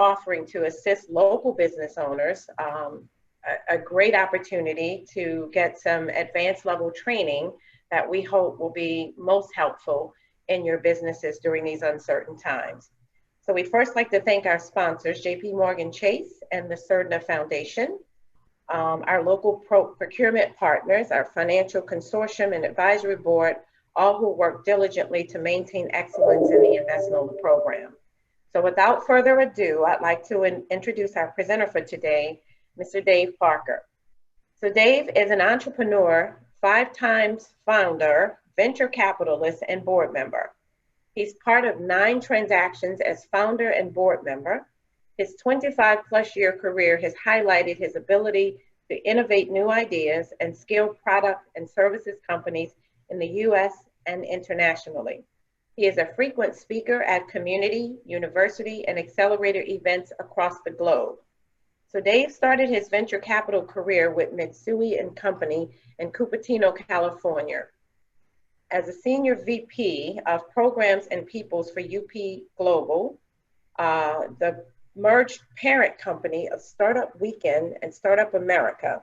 offering to assist local business owners, a great opportunity to get some advanced level training that we hope will be most helpful in your businesses during these uncertain times. So we'd first like to thank our sponsors, JP Morgan Chase and the CERDNA Foundation, our local procurement partners, our financial consortium and advisory board, all who work diligently to maintain excellence in the InvestNOLA program. So without further ado, I'd like to introduce our presenter for today, Mr. Dave Parker. So Dave is an entrepreneur, 5 times founder, venture capitalist, and board member. He's part of 9 transactions as founder and board member. His 25+ year career has highlighted his ability to innovate new ideas and scale product and services companies in the US and internationally. He is a frequent speaker at community, university, and accelerator events across the globe. So Dave started his venture capital career with Mitsui & Company in Cupertino, California. As a senior VP of programs and peoples for UP Global, the merged parent company of Startup Weekend and Startup America.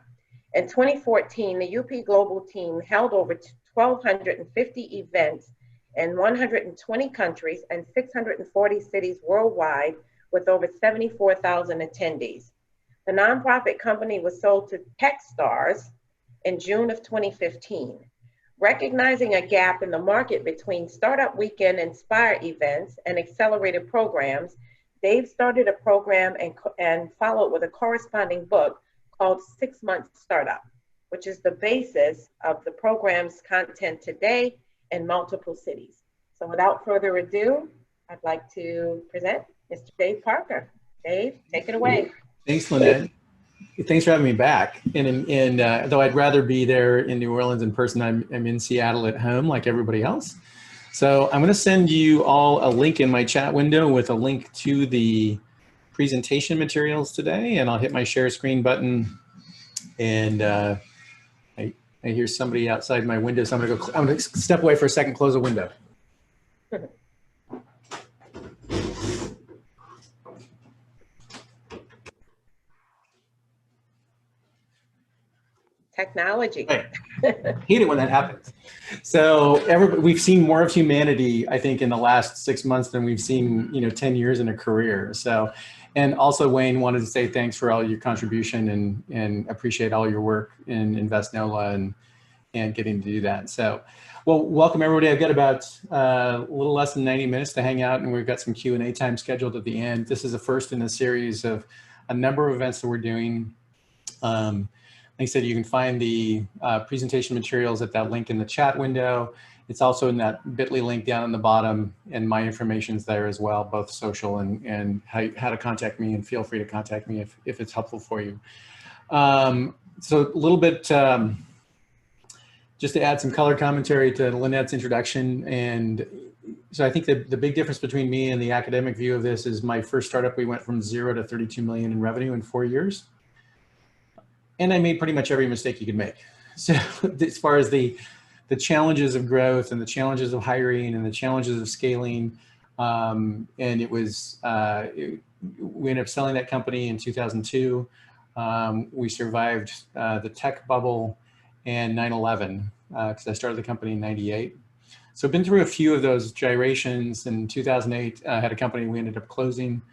In 2014, the UP Global team held over 1,250 events in 120 countries and 640 cities worldwide with over 74,000 attendees. The nonprofit company was sold to Techstars in June of 2015. Recognizing a gap in the market between Startup Weekend Inspire events and accelerated programs, Dave started a program and followed with a corresponding book called 6 Month Startup, which is the basis of the program's content today in multiple cities. So without further ado, I'd like to present Mr. Dave Parker. Dave, take it away. Thanks, Lynette. Thanks for having me back. And though I'd rather be there in New Orleans in person, I'm in Seattle at home like everybody else. So I'm going to send you all a link in my chat window with a link to the presentation materials today, and I'll hit my share screen button. And I hear somebody outside my window, so I'm going to step away for a second, close the window. Technology. Right. I hate it when that happens. So we've seen more of humanity, I think, in the last 6 months than we've seen, 10 years in a career. So, and also Wayne wanted to say thanks for all your contribution and appreciate all your work in InvestNOLA and getting to do that. So, well, welcome everybody. I've got about a little less than 90 minutes to hang out, and we've got some Q&A time scheduled at the end. This is the first in a series of a number of events that we're doing. Like I said, you can find the presentation materials at that link in the chat window. It's also in that bit.ly link down on the bottom, and my information's there as well, both social and how to contact me, and feel free to contact me if it's helpful for you. So a little bit, just to add some color commentary to Lynette's introduction. And so I think the big difference between me and the academic view of this is my first startup, we went from 0 to 32 million in revenue in 4 years. And I made pretty much every mistake you could make. So as far as the challenges of growth and the challenges of hiring and the challenges of scaling, and it was, we ended up selling that company in 2002. We survived the tech bubble and 9/11 because I started the company in 98. So I've been through a few of those gyrations. In 2008, I had a company we ended up closing.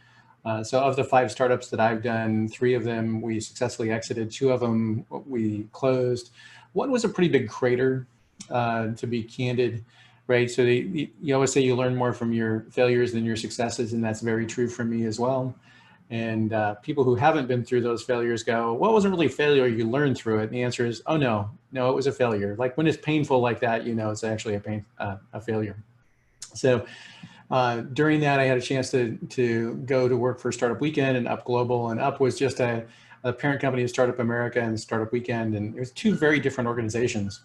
So of the 5 startups that I've done, 3 of them we successfully exited, 2 of them we closed. One was a pretty big crater, to be candid, right? So you always say you learn more from your failures than your successes, and that's very true for me as well. And people who haven't been through those failures go, well, it wasn't really a failure, you learned through it. And the answer is, oh no, it was a failure. Like when it's painful like that, it's actually a failure. So during that, I had a chance to go to work for Startup Weekend and Up Global, and Up was just a parent company of Startup America and Startup Weekend, and it was 2 very different organizations.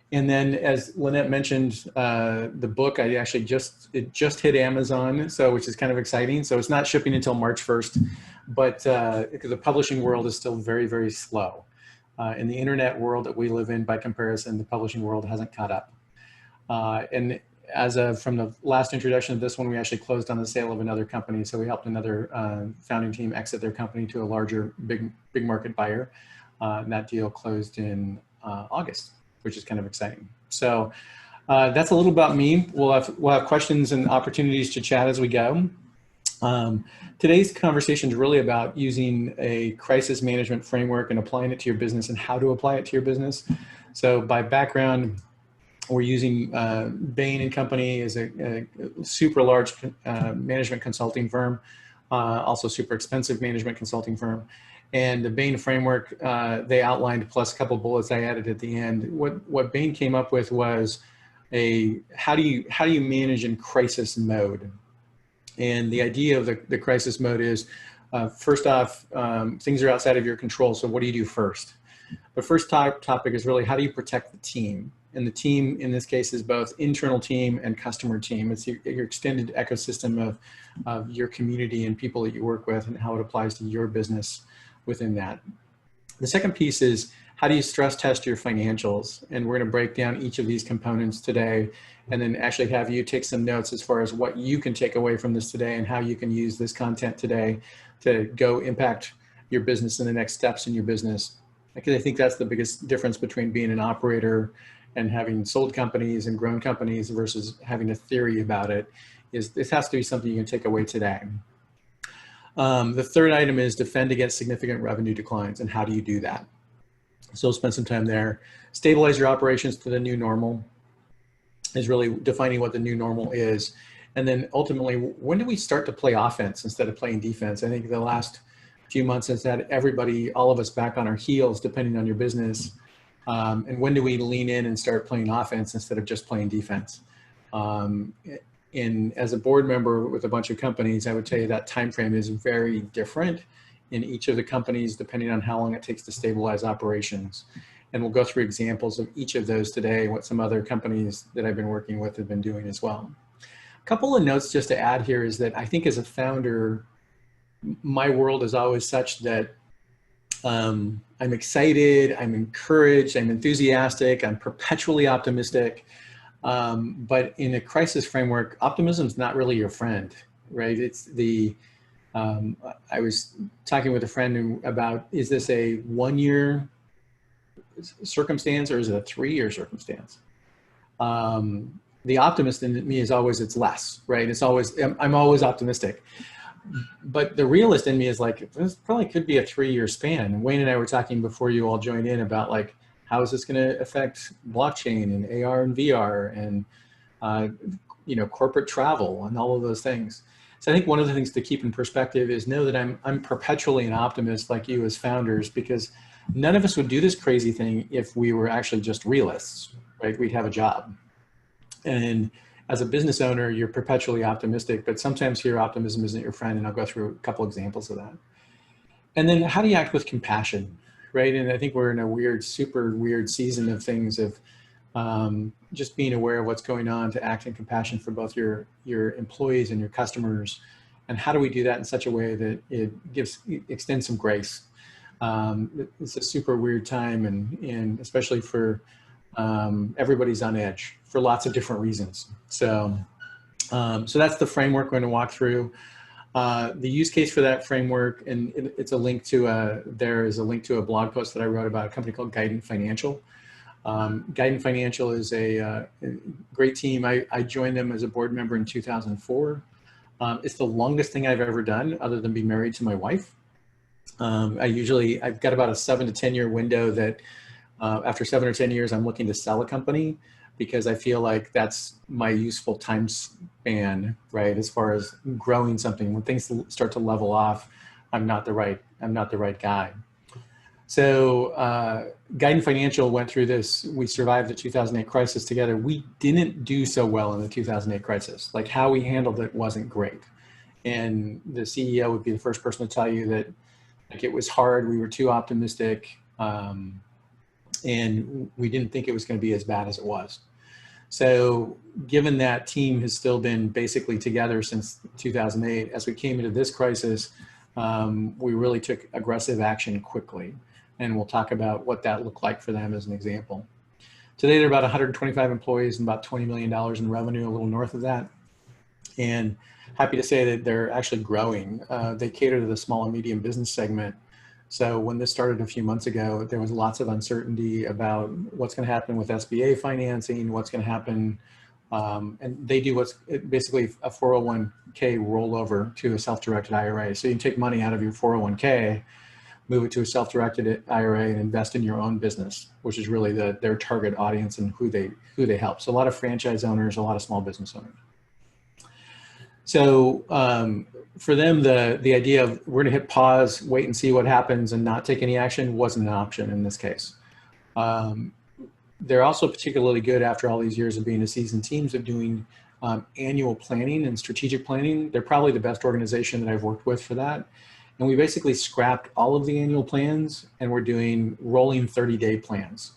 And then, as Lynette mentioned, the book, it just hit Amazon, so which is kind of exciting. So it's not shipping until March 1st, but because the publishing world is still very, very slow. In the internet world that we live in, by comparison, the publishing world hasn't caught up. And as of from the last introduction of this one, we actually closed on the sale of another company. So we helped another founding team exit their company to a larger, big market buyer. And that deal closed in August, which is kind of exciting. So that's a little about me. We'll have questions and opportunities to chat as we go. Today's conversation is really about using a crisis management framework and applying it to your business and how to apply it to your business. So by background, we're using Bain & Company is a super large management consulting firm, also super expensive management consulting firm. And the Bain Framework, they outlined, plus a couple bullets I added at the end. What Bain came up with was how do you manage in crisis mode? And the idea of the crisis mode is, first off, things are outside of your control. So what do you do first? The first topic is really, how do you protect the team? And the team in this case is both internal team and customer team. It's your extended ecosystem of your community and people that you work with and how it applies to your business within that. The second piece is, how do you stress test your financials? And we're going to break down each of these components today and then actually have you take some notes as far as what you can take away from this today and how you can use this content today to go impact your business and the next steps in your business. Because I think that's the biggest difference between being an operator and having sold companies and grown companies versus having a theory about it, is this has to be something you can take away today. The third item is defend against significant revenue declines, and how do you do that? So we'll spend some time there. Stabilize your operations to the new normal is really defining what the new normal is. And then ultimately, when do we start to play offense instead of playing defense? I think the last few months has had everybody, all of us, back on our heels, depending on your business. And when do we lean in and start playing offense instead of just playing defense? And as a board member with a bunch of companies, I would tell you that time frame is very different in each of the companies, depending on how long it takes to stabilize operations. And we'll go through examples of each of those today, what some other companies that I've been working with have been doing as well. A couple of notes just to add here is that I think as a founder, my world is always such that I'm excited, I'm encouraged, I'm enthusiastic, I'm perpetually optimistic. But in a crisis framework, optimism is not really your friend, right? It's the, I was talking with a friend about, is this a 1-year circumstance or is it a 3-year circumstance? The optimist in me is always, it's less, right? It's always, I'm always optimistic. But the realist in me is like, this probably could be a 3-year span. Wayne and I were talking before you all joined in about like, how is this going to affect blockchain and AR and VR and, corporate travel and all of those things. So I think one of the things to keep in perspective is know that I'm perpetually an optimist like you as founders, because none of us would do this crazy thing if we were actually just realists, right? We'd have a job. And as a business owner, you're perpetually optimistic, but sometimes your optimism isn't your friend. And I'll go through a couple examples of that. And then how do you act with compassion, right? And I think we're in a super weird season of things of just being aware of what's going on to act in compassion for both your employees and your customers. And how do we do that in such a way that it extends some grace? It's a super weird time, and especially for everybody's on edge for lots of different reasons. So that's the framework we're going to walk through. The use case for that framework, and it's a link to there is a link to a blog post that I wrote about a company called Bain Financial. Bain Financial is a great team. I joined them as a board member in 2004. It's the longest thing I've ever done other than be married to my wife. I've got about a 7 to 10 year window that after 7 or 10 years, I'm looking to sell a company, because I feel like that's my useful time span, right? As far as growing something, when things start to level off, I'm not the right guy. So Bain Financial went through this. We survived the 2008 crisis together. We didn't do so well in the 2008 crisis. Like, how we handled it wasn't great. And the CEO would be the first person to tell you that, like, it was hard. We were too optimistic. And we didn't think it was going to be as bad as it was. So given that team has still been basically together since 2008, as we came into this crisis, we really took aggressive action quickly. And we'll talk about what that looked like for them as an example. Today, they're about 125 employees and about $20 million in revenue, a little north of that. And happy to say that they're actually growing. They cater to the small and medium business segment. So when this started a few months ago, there was lots of uncertainty about what's going to happen with SBA financing, what's going to happen. And they do what's basically a 401k rollover to a self-directed IRA. So you can take money out of your 401k, move it to a self-directed IRA, and invest in your own business, which is really their target audience and who they help. So a lot of franchise owners, a lot of small business owners. So for them, the idea of we're going to hit pause, wait and see what happens, and not take any action wasn't an option in this case. They're also particularly good after all these years of being a seasoned teams of doing annual planning and strategic planning. They're probably the best organization that I've worked with for that. And we basically scrapped all of the annual plans and we're doing rolling 30-day plans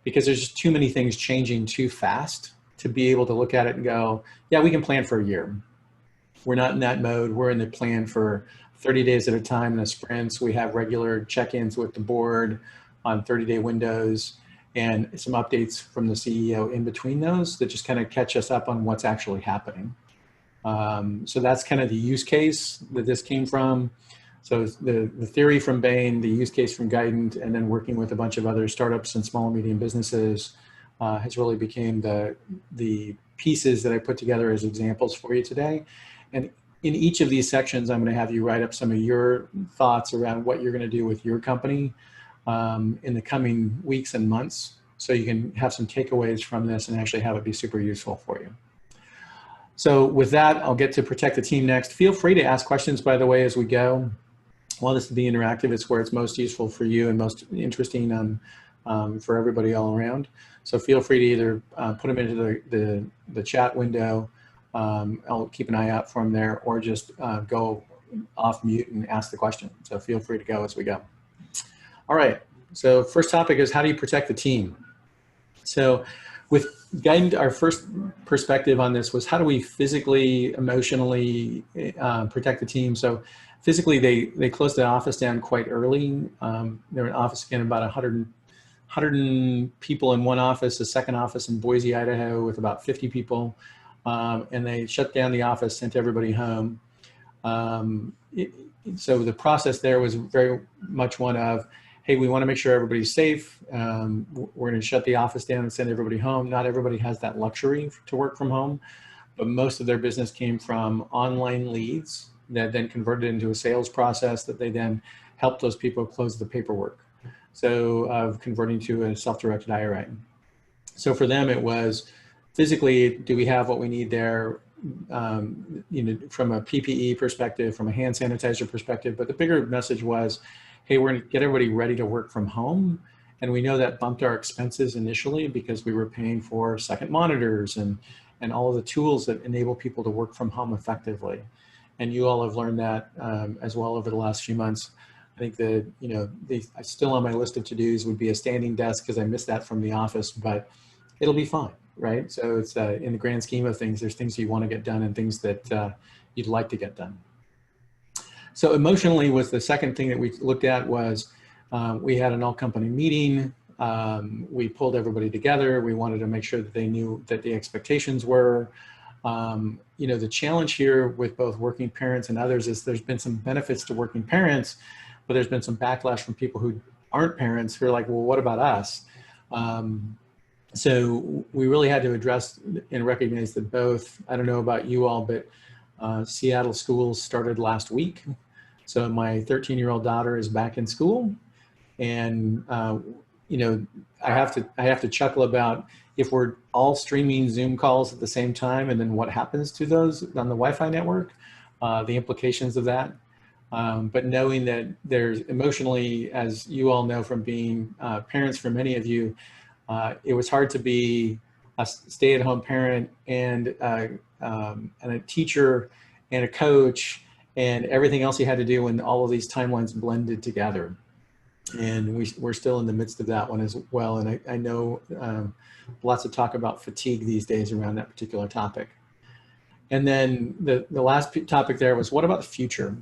because there's just too many things changing too fast to be able to look at it and go, yeah, we can plan for a year. We're not in that mode. We're in the plan for 30 days at a time in a sprint. So we have regular check-ins with the board on 30-day windows and some updates from the CEO in between those that just kind of catch us up on what's actually happening. So that's kind of the use case that this came from. So the theory from Bain, the use case from Guidant, and then working with a bunch of other startups and small and medium businesses has really became the pieces that I put together as examples for you today. And in each of these sections, I'm going to have you write up some of your thoughts around what you're going to do with your company in the coming weeks and months, so you can have some takeaways from this and actually have it be super useful for you. So with that, I'll get to protect the team next. Feel free to ask questions, by the way, as we go. While this is the interactive, it's where it's most useful for you and most interesting for everybody all around. So feel free to either put them into the chat window. I'll keep an eye out for them there, or just go off mute and ask the question. So feel free to go as we go. All right, so first topic is how do you protect the team? So with Guidant, our first perspective on this was how do we physically, emotionally protect the team? So physically, they closed the office down quite early. They were in office again, about 100 people in one office, a second office in Boise, Idaho with about 50 people. And they shut down the office, sent everybody home. So the process there was very much one of, hey, we want to make sure everybody's safe. We're going to shut the office down and send everybody home. Not everybody has that luxury to work from home, but most of their business came from online leads that then converted into a sales process that they then helped those people close the paperwork. So of converting to a self-directed IRA. So for them, it was physically, do we have what we need there? You know, from a PPE perspective, from a hand sanitizer perspective, but the bigger message was, hey, we're going to get everybody ready to work from home. And we know that bumped our expenses initially because we were paying for second monitors and all of the tools that enable people to work from home effectively. And you all have learned that as well over the last few months. I think that, you know, still on my list of to-dos would be a standing desk because I missed that from the office, but it'll be fine, right? So it's in the grand scheme of things, there's things you want to get done and things that you'd like to get done. So emotionally was the second thing that we looked at was we had an all company meeting. We pulled everybody together. We wanted to make sure that they knew that the expectations were. You know, the challenge here with both working parents and others is there's been some benefits to working parents, but there's been some backlash from people who aren't parents who are like, well, what about us? So we really had to address and recognize that both, I don't know about you all, but Seattle schools started last week. So my 13-year-old daughter is back in school, and you know, I have to chuckle about if we're all streaming Zoom calls at the same time, and then what happens to those on the Wi-Fi network, the implications of that. But knowing that there's emotionally, as you all know from being parents for many of you, it was hard to be a stay-at-home parent and a teacher and a coach and everything else you had to do when all of these timelines blended together. And we're still in the midst of that one as well. And I know lots of talk about fatigue these days around that particular topic. And then the last topic there was, what about the future?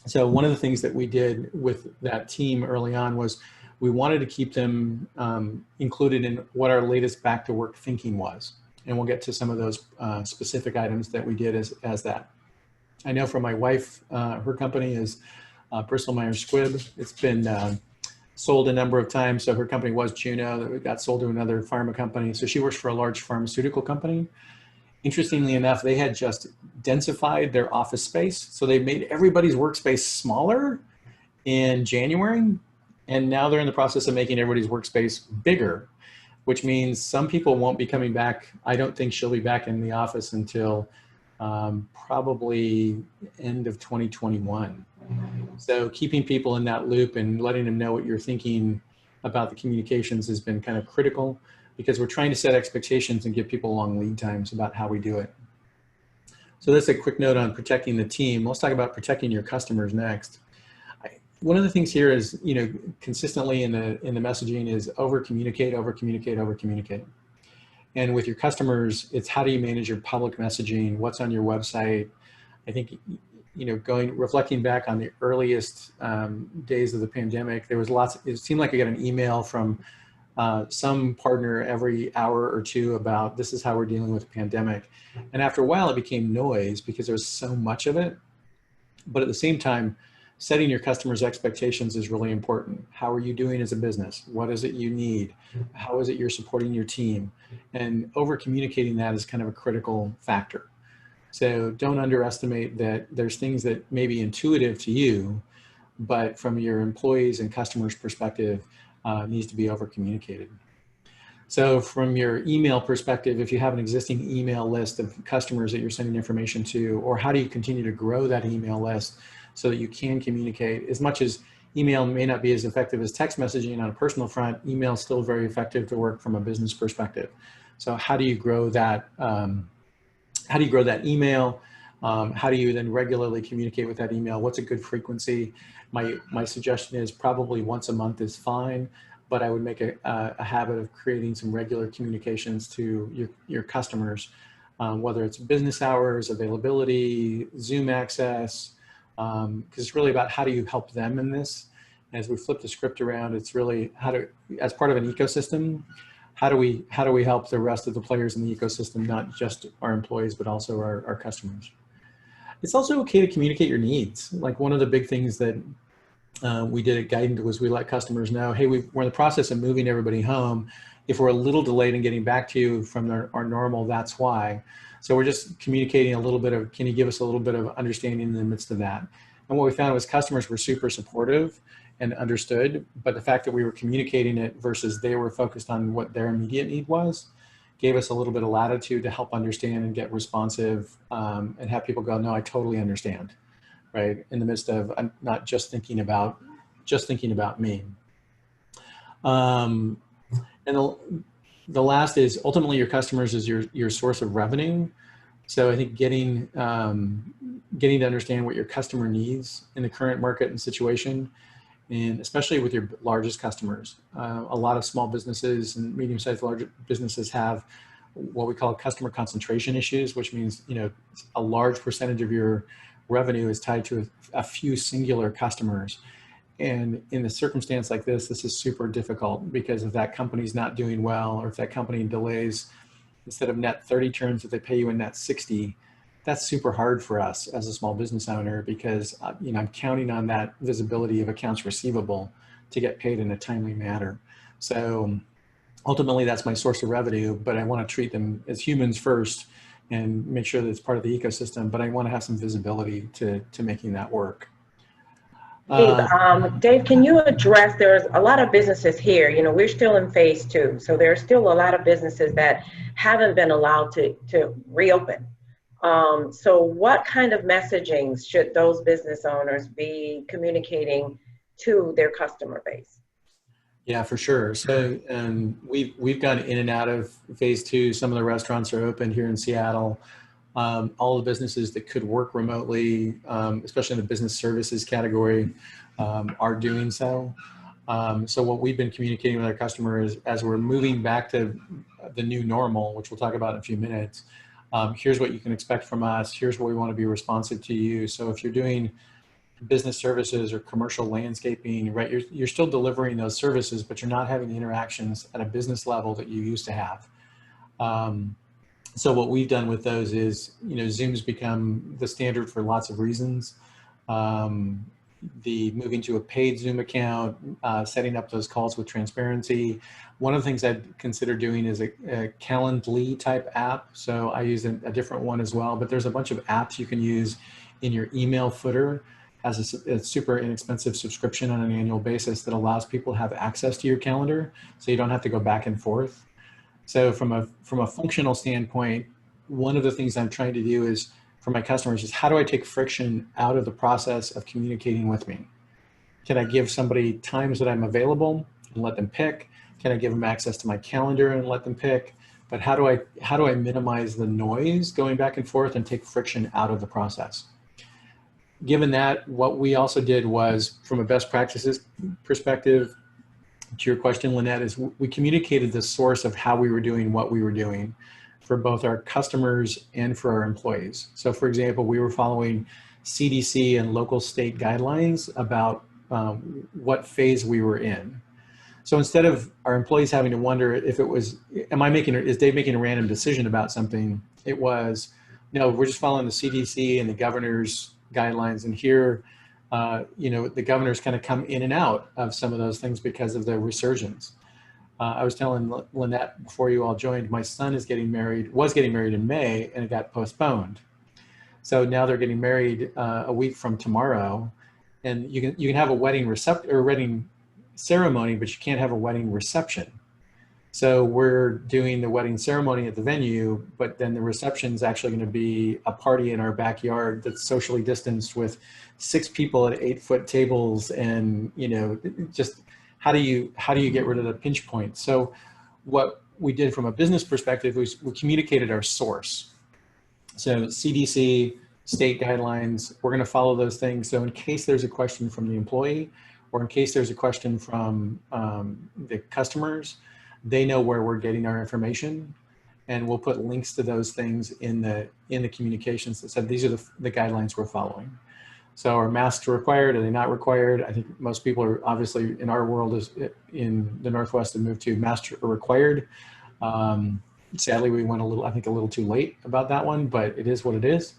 So one of the things that we did with that team early on was we wanted to keep them included in what our latest back to work thinking was. And we'll get to some of those specific items that we did as that. I know from my wife, her company is Bristol Myers Squibb. It's been sold a number of times. So her company was Juno, that got sold to another pharma company. So she works for a large pharmaceutical company. Interestingly enough, they had just densified their office space. So they made everybody's workspace smaller in January. And now they're in the process of making everybody's workspace bigger, which means some people won't be coming back. I don't think she'll be back in the office until probably end of 2021. So keeping people in that loop and letting them know what you're thinking about the communications has been kind of critical, because we're trying to set expectations and give people long lead times about how we do it. So that's a quick note on protecting the team. Let's talk about protecting your customers next. One of the things here is, consistently in the messaging is over communicate, over communicate, over communicate. And with your customers, it's how do you manage your public messaging? What's on your website? I think, reflecting back on the earliest days of the pandemic, there was it seemed like I got an email from some partner every hour or two about this is how we're dealing with the pandemic. And after a while, it became noise because there was so much of it. But at the same time, setting your customers' expectations is really important. How are you doing as a business? What is it you need? How is it you're supporting your team? And over communicating that is kind of a critical factor. So don't underestimate that there's things that may be intuitive to you, but from your employees and customers' perspective, needs to be over communicated. So from your email perspective, if you have an existing email list of customers that you're sending information to, or how do you continue to grow that email list so that you can communicate? As much as email may not be as effective as text messaging on a personal front, email is still very effective to work from a business perspective. So how do you grow that? How do you grow that email? How do you then regularly communicate with that email? What's a good frequency? My suggestion is probably once a month is fine, but I would make a habit of creating some regular communications to your customers, whether it's business hours, availability, Zoom access, because it's really about how do you help them in this. As we flip the script around, it's really as part of an ecosystem, how do we help the rest of the players in the ecosystem, not just our employees, but also our customers. It's also okay to communicate your needs. Like one of the big things that we did at Guidant was we let customers know, hey, we're in the process of moving everybody home. If we're a little delayed in getting back to you from our normal, that's why. So we're just communicating a little bit of, can you give us a little bit of understanding in the midst of that? And what we found was customers were super supportive and understood, but the fact that we were communicating it versus they were focused on what their immediate need was, gave us a little bit of latitude to help understand and get responsive, and have people go, no, I totally understand, right? In the midst of, I'm not just thinking about me. And the last is ultimately your customers is your source of revenue. So I think getting to understand what your customer needs in the current market and situation, and especially with your largest customers. A lot of small businesses and medium-sized large businesses have what we call customer concentration issues, which means a large percentage of your revenue is tied to a few singular customers. And in a circumstance like this is super difficult because if that company's not doing well, or if that company delays, instead of net 30 turns, if they pay you in net 60, that's super hard for us as a small business owner because I'm counting on that visibility of accounts receivable to get paid in a timely manner. So ultimately that's my source of revenue, but I want to treat them as humans first and make sure that it's part of the ecosystem, but I want to have some visibility to making that work. Dave, can you address, there's a lot of businesses here, we're still in phase 2, so there's still a lot of businesses that haven't been allowed to reopen. So what kind of messaging should those business owners be communicating to their customer base? Yeah, for sure. So we've gone in and out of phase 2. Some of the restaurants are open here in Seattle. All the businesses that could work remotely, especially in the business services category, are doing so. So what we've been communicating with our customers as we're moving back to the new normal, which we'll talk about in a few minutes, here's what you can expect from us. Here's what we want to be responsive to you. So if you're doing business services or commercial landscaping, right? You're still delivering those services, but you're not having the interactions at a business level that you used to have. So what we've done with those is, Zoom's become the standard for lots of reasons. The moving to a paid Zoom account, setting up those calls with transparency. One of the things I'd consider doing is a Calendly type app. So I use a different one as well, but there's a bunch of apps you can use in your email footer as a super inexpensive subscription on an annual basis that allows people to have access to your calendar, so you don't have to go back and forth. So from a functional standpoint, one of the things I'm trying to do is for my customers is how do I take friction out of the process of communicating with me? Can I give somebody times that I'm available and let them pick? Can I give them access to my calendar and let them pick? But how do I minimize the noise going back and forth and take friction out of the process? Given that, what we also did was, from a best practices perspective, to your question, Lynette, is we communicated the source of how we were doing what we were doing for both our customers and for our employees. So for example, we were following CDC and local state guidelines about what phase we were in. So instead of our employees having to wonder if it was, is Dave making a random decision about something? It was, no, we're just following the CDC and the governor's guidelines, and here, the governor's kind of come in and out of some of those things because of the resurgence. I was telling Lynette before you all joined, my son was getting married in May, and it got postponed. So now they're getting married a week from tomorrow, and you can have a wedding ceremony, but you can't have a wedding reception. So we're doing the wedding ceremony at the venue, but then the reception is actually going to be a party in our backyard that's socially distanced with 6 people at 8-foot tables, and just how do you get rid of the pinch point? So what we did from a business perspective was we communicated our source. So CDC, state guidelines, we're going to follow those things. So in case there's a question from the employee, or in case there's a question from the customers, they know where we're getting our information, and we'll put links to those things in the communications that said these are the guidelines we're following. So are masks required? Are they not required? I think most people are, obviously in our world, in the Northwest, have moved to masks are required. Sadly, we went a little too late about that one, but it is what it is.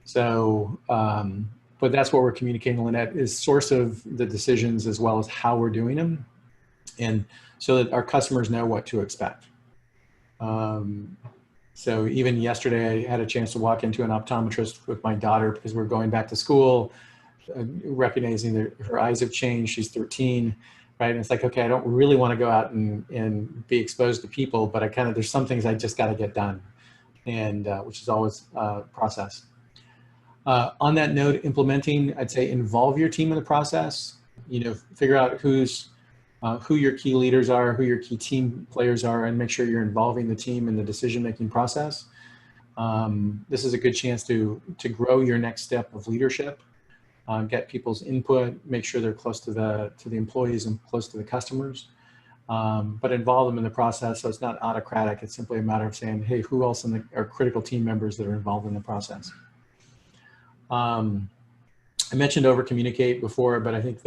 So, but that's what we're communicating, Lynette, is source of the decisions as well as how we're doing them, and so that our customers know what to expect. So even yesterday, I had a chance to walk into an optometrist with my daughter because we're going back to school, recognizing that her eyes have changed. She's 13, right? And it's like, okay, I don't really want to go out and be exposed to people, but there's some things I just got to get done, and which is always a process. On that note, implementing, I'd say involve your team in the process. Figure out who your key leaders are, who your key team players are, and make sure you're involving the team in the decision-making process. This is a good chance to grow your next step of leadership, get people's input, make sure they're close to the employees and close to the customers, but involve them in the process so it's not autocratic. It's simply a matter of saying, hey, who else are critical team members that are involved in the process? I mentioned over-communicate before, but I think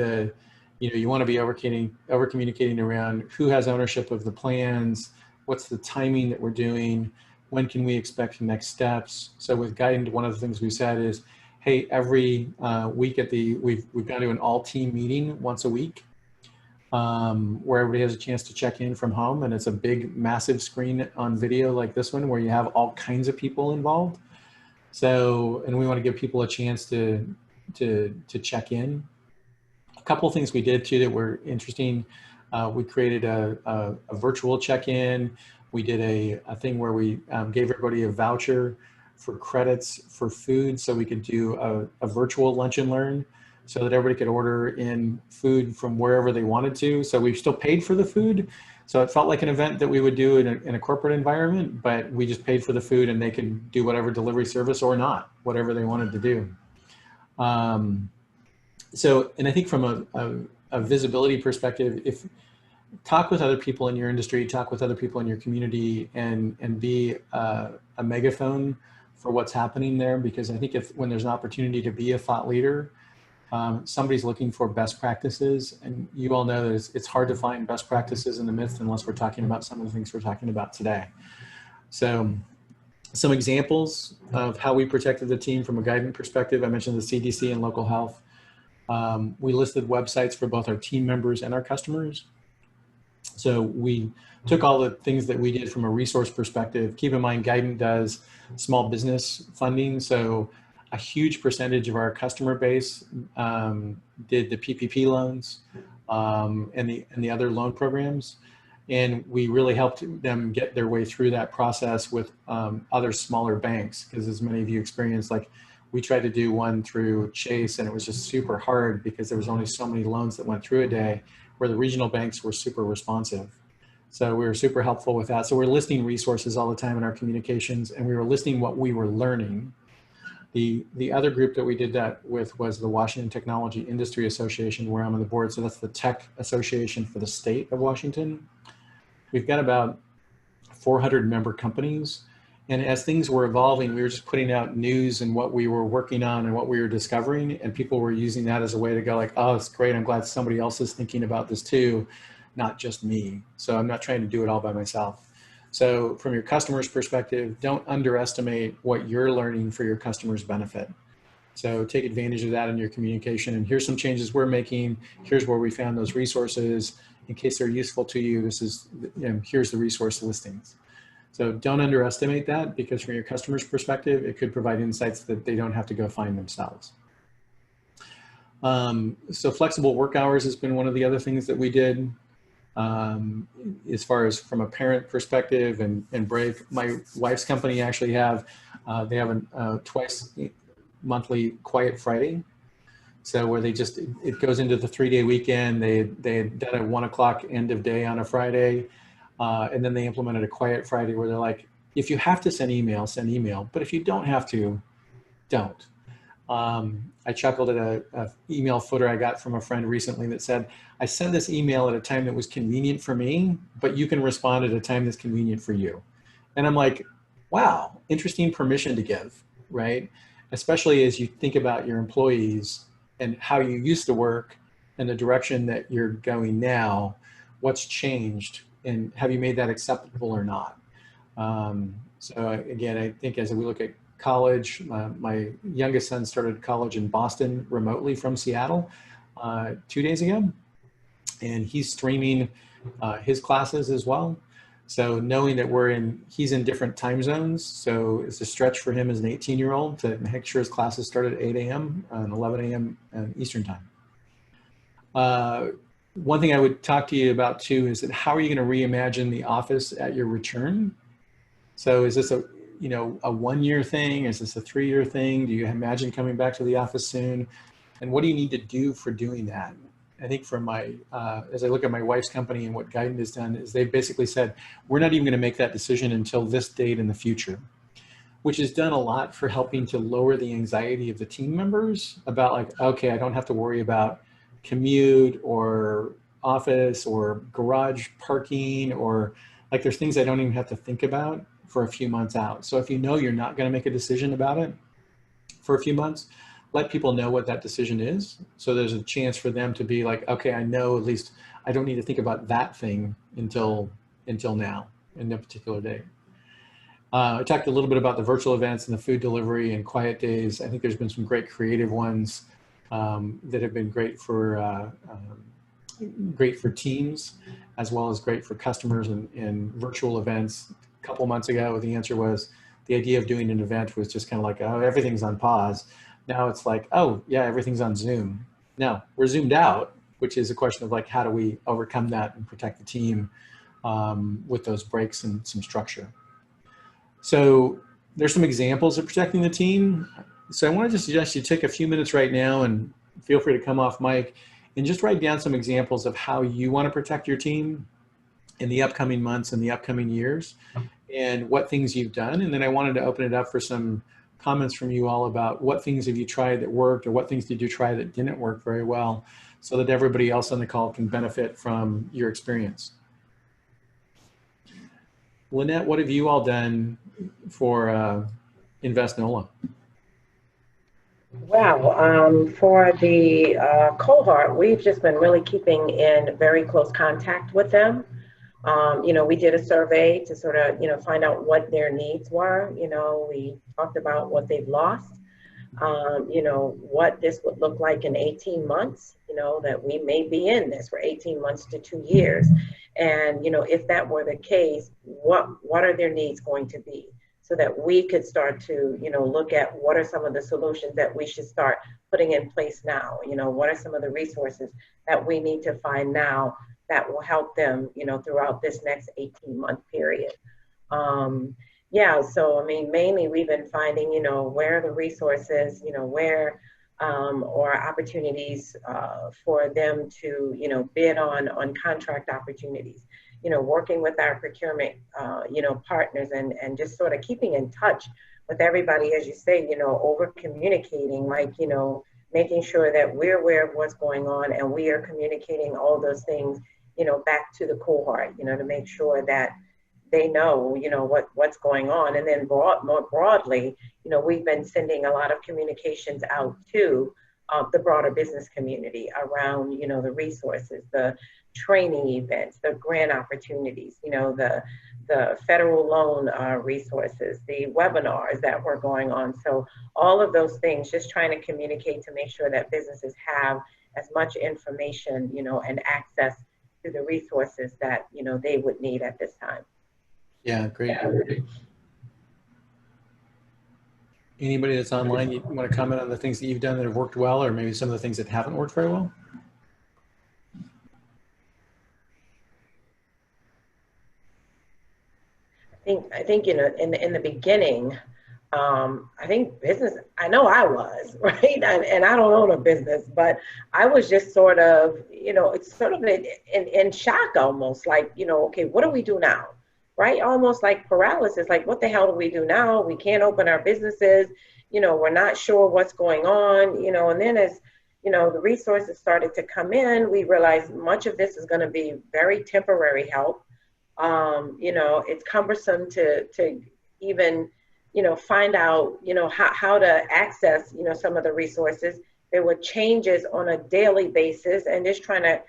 you want to be over-communicating around who has ownership of the plans, what's the timing that we're doing, when can we expect the next steps. So with guiding, one of the things we said is, hey, every week we've gone to an all-team meeting once a week, where everybody has a chance to check in from home, and it's a big, massive screen on video like this one where you have all kinds of people involved. So, and we want to give people a chance to check in. A couple of things we did too that were interesting. We created a virtual check-in. We did a thing where we gave everybody a voucher for credits for food, so we could do a virtual lunch and learn, so that everybody could order in food from wherever they wanted to. So we still paid for the food. So it felt like an event that we would do in a corporate environment, but we just paid for the food, and they could do whatever delivery service or not, whatever they wanted to do. So, and I think from a visibility perspective, if talk with other people in your industry, talk with other people in your community, and be a megaphone for what's happening there, because I think when there's an opportunity to be a thought leader, somebody's looking for best practices, and you all know that it's hard to find best practices in the midst unless we're talking about some of the things we're talking about today. So some examples of how we protected the team from a guidance perspective. I mentioned the CDC and local health. We listed websites for both our team members and our customers. So we took all the things that we did from a resource perspective. Keep in mind, Guidant does small business funding. So a huge percentage of our customer base did the PPP loans and the other loan programs. And we really helped them get their way through that process with other smaller banks. Because as many of you experienced, like we tried to do one through Chase and it was just super hard because there was only so many loans that went through a day, where the regional banks were super responsive. So we were super helpful with that. So we're listing resources all the time in our communications, and we were listing what we were learning. The other group that we did that with was the Washington Technology Industry Association, where I'm on the board. So that's the tech association for the state of Washington. We've got about 400 member companies. And as things were evolving, we were just putting out news and what we were working on and what we were discovering. And people were using that as a way to go like, oh, it's great. I'm glad somebody else is thinking about this too, not just me. So I'm not trying to do it all by myself. So from your customer's perspective, don't underestimate what you're learning for your customer's benefit. So take advantage of that in your communication. And here's some changes we're making. Here's where we found those resources. In case they're useful to you, this is, here's the resource listings. So don't underestimate that, because from your customer's perspective, it could provide insights that they don't have to go find themselves. So flexible work hours has been one of the other things that we did. As far as from a parent perspective and Brave, my wife's company actually they have a twice monthly Quiet Friday. So where it goes into the 3-day weekend. They had done a 1 o'clock end of day on a Friday. And then they implemented a Quiet Friday where they're like, if you have to send email, send email. But if you don't have to, don't. I chuckled at a email footer I got from a friend recently that said, I sent this email at a time that was convenient for me, but you can respond at a time that's convenient for you. And I'm like, wow, interesting permission to give, right? Especially as you think about your employees and how you used to work and the direction that you're going now, what's changed, and have you made that acceptable or not? So again, I think as we look at college, my youngest son started college in Boston remotely from Seattle 2 days ago, and he's streaming his classes as well. So knowing that he's in different time zones, so it's a stretch for him as an 18-year-old to make sure his classes start at 8 a.m. and 11 a.m. Eastern time. One thing I would talk to you about too is that how are you going to reimagine the office at your return? So is this a 1-year thing? Is this a 3-year thing? Do you imagine coming back to the office soon? And what do you need to do for doing that? I think for as I look at my wife's company and what Guidant has done is they've basically said, we're not even going to make that decision until this date in the future, which has done a lot for helping to lower the anxiety of the team members about like, okay, I don't have to worry about commute or office or garage parking, or like there's things I don't even have to think about for a few months out. So if you know you're not going to make a decision about it for a few months, let people know what that decision is. So there's a chance for them to be like, okay, I know, at least I don't need to think about that thing until now in that particular day. I talked a little bit about the virtual events and the food delivery and quiet days. I think there's been some great creative ones that have been great for teams, as well as great for customers and virtual events. A couple months ago, the answer was the idea of doing an event was just kind of like, oh, everything's on pause. Now it's like, oh yeah, everything's on Zoom. Now we're zoomed out, which is a question of like, how do we overcome that and protect the team with those breaks and some structure? So there's some examples of protecting the team. So I want to just suggest you take a few minutes right now, and feel free to come off mic and just write down some examples of how you want to protect your team in the upcoming months and the upcoming years, and what things you've done. And then I wanted to open it up for some comments from you all about what things have you tried that worked, or what things did you try that didn't work very well, so that everybody else on the call can benefit from your experience. Lynette, what have you all done for InvestNOLA? Wow. For the cohort, we've just been really keeping in very close contact with them. We did a survey to sort of, find out what their needs were. We talked about what they've lost, what this would look like in 18 months, that we may be in this for 18 months to 2 years. And, if that were the case, what are their needs going to be? So that we could start to, look at what are some of the solutions that we should start putting in place now. What are some of the resources that we need to find now that will help them, throughout this next 18-month period. Yeah, so I mean, mainly we've been finding, where are the resources, where or opportunities for them to, bid on contract opportunities, working with our procurement, partners, and just sort of keeping in touch with everybody, as you say, over communicating, like, making sure that we're aware of what's going on and we are communicating all those things, back to the cohort, to make sure that they know, what's going on. And then more broadly, we've been sending a lot of communications out to the broader business community around, the resources, the training events, the grant opportunities, the federal loan resources, the webinars that were going on. So all of those things, just trying to communicate to make sure that businesses have as much information, and access to the resources that, they would need at this time. Yeah, great. Anybody that's online, you want to comment on the things that you've done that have worked well, or maybe some of the things that haven't worked very well? I think in the beginning, I think business. I know I was right, and I don't own a business, but I was just sort of, it's sort of in shock almost, like, okay, what do we do now, right? Almost like paralysis, like what the hell do we do now? We can't open our businesses, we're not sure what's going on, and then as the resources started to come in, we realized much of this is going to be very temporary help. It's cumbersome to even, find out, how to access, some of the resources. There were changes on a daily basis, and just trying to,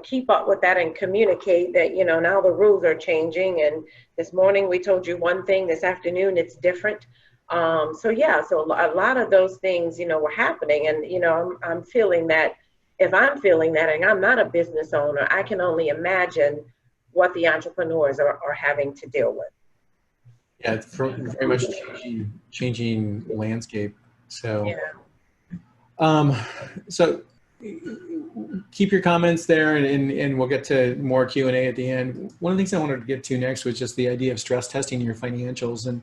keep up with that and communicate that, now the rules are changing. And this morning we told you one thing, this afternoon it's different. So yeah, so a lot of those things, were happening. And, I'm feeling that, if I'm feeling that, and I'm not a business owner, I can only imagine what the entrepreneurs are having to deal with. Yeah, it's very much changing landscape. So, yeah. So keep your comments there, and we'll get to more Q&A at the end. One of the things I wanted to get to next was just the idea of stress testing your financials. And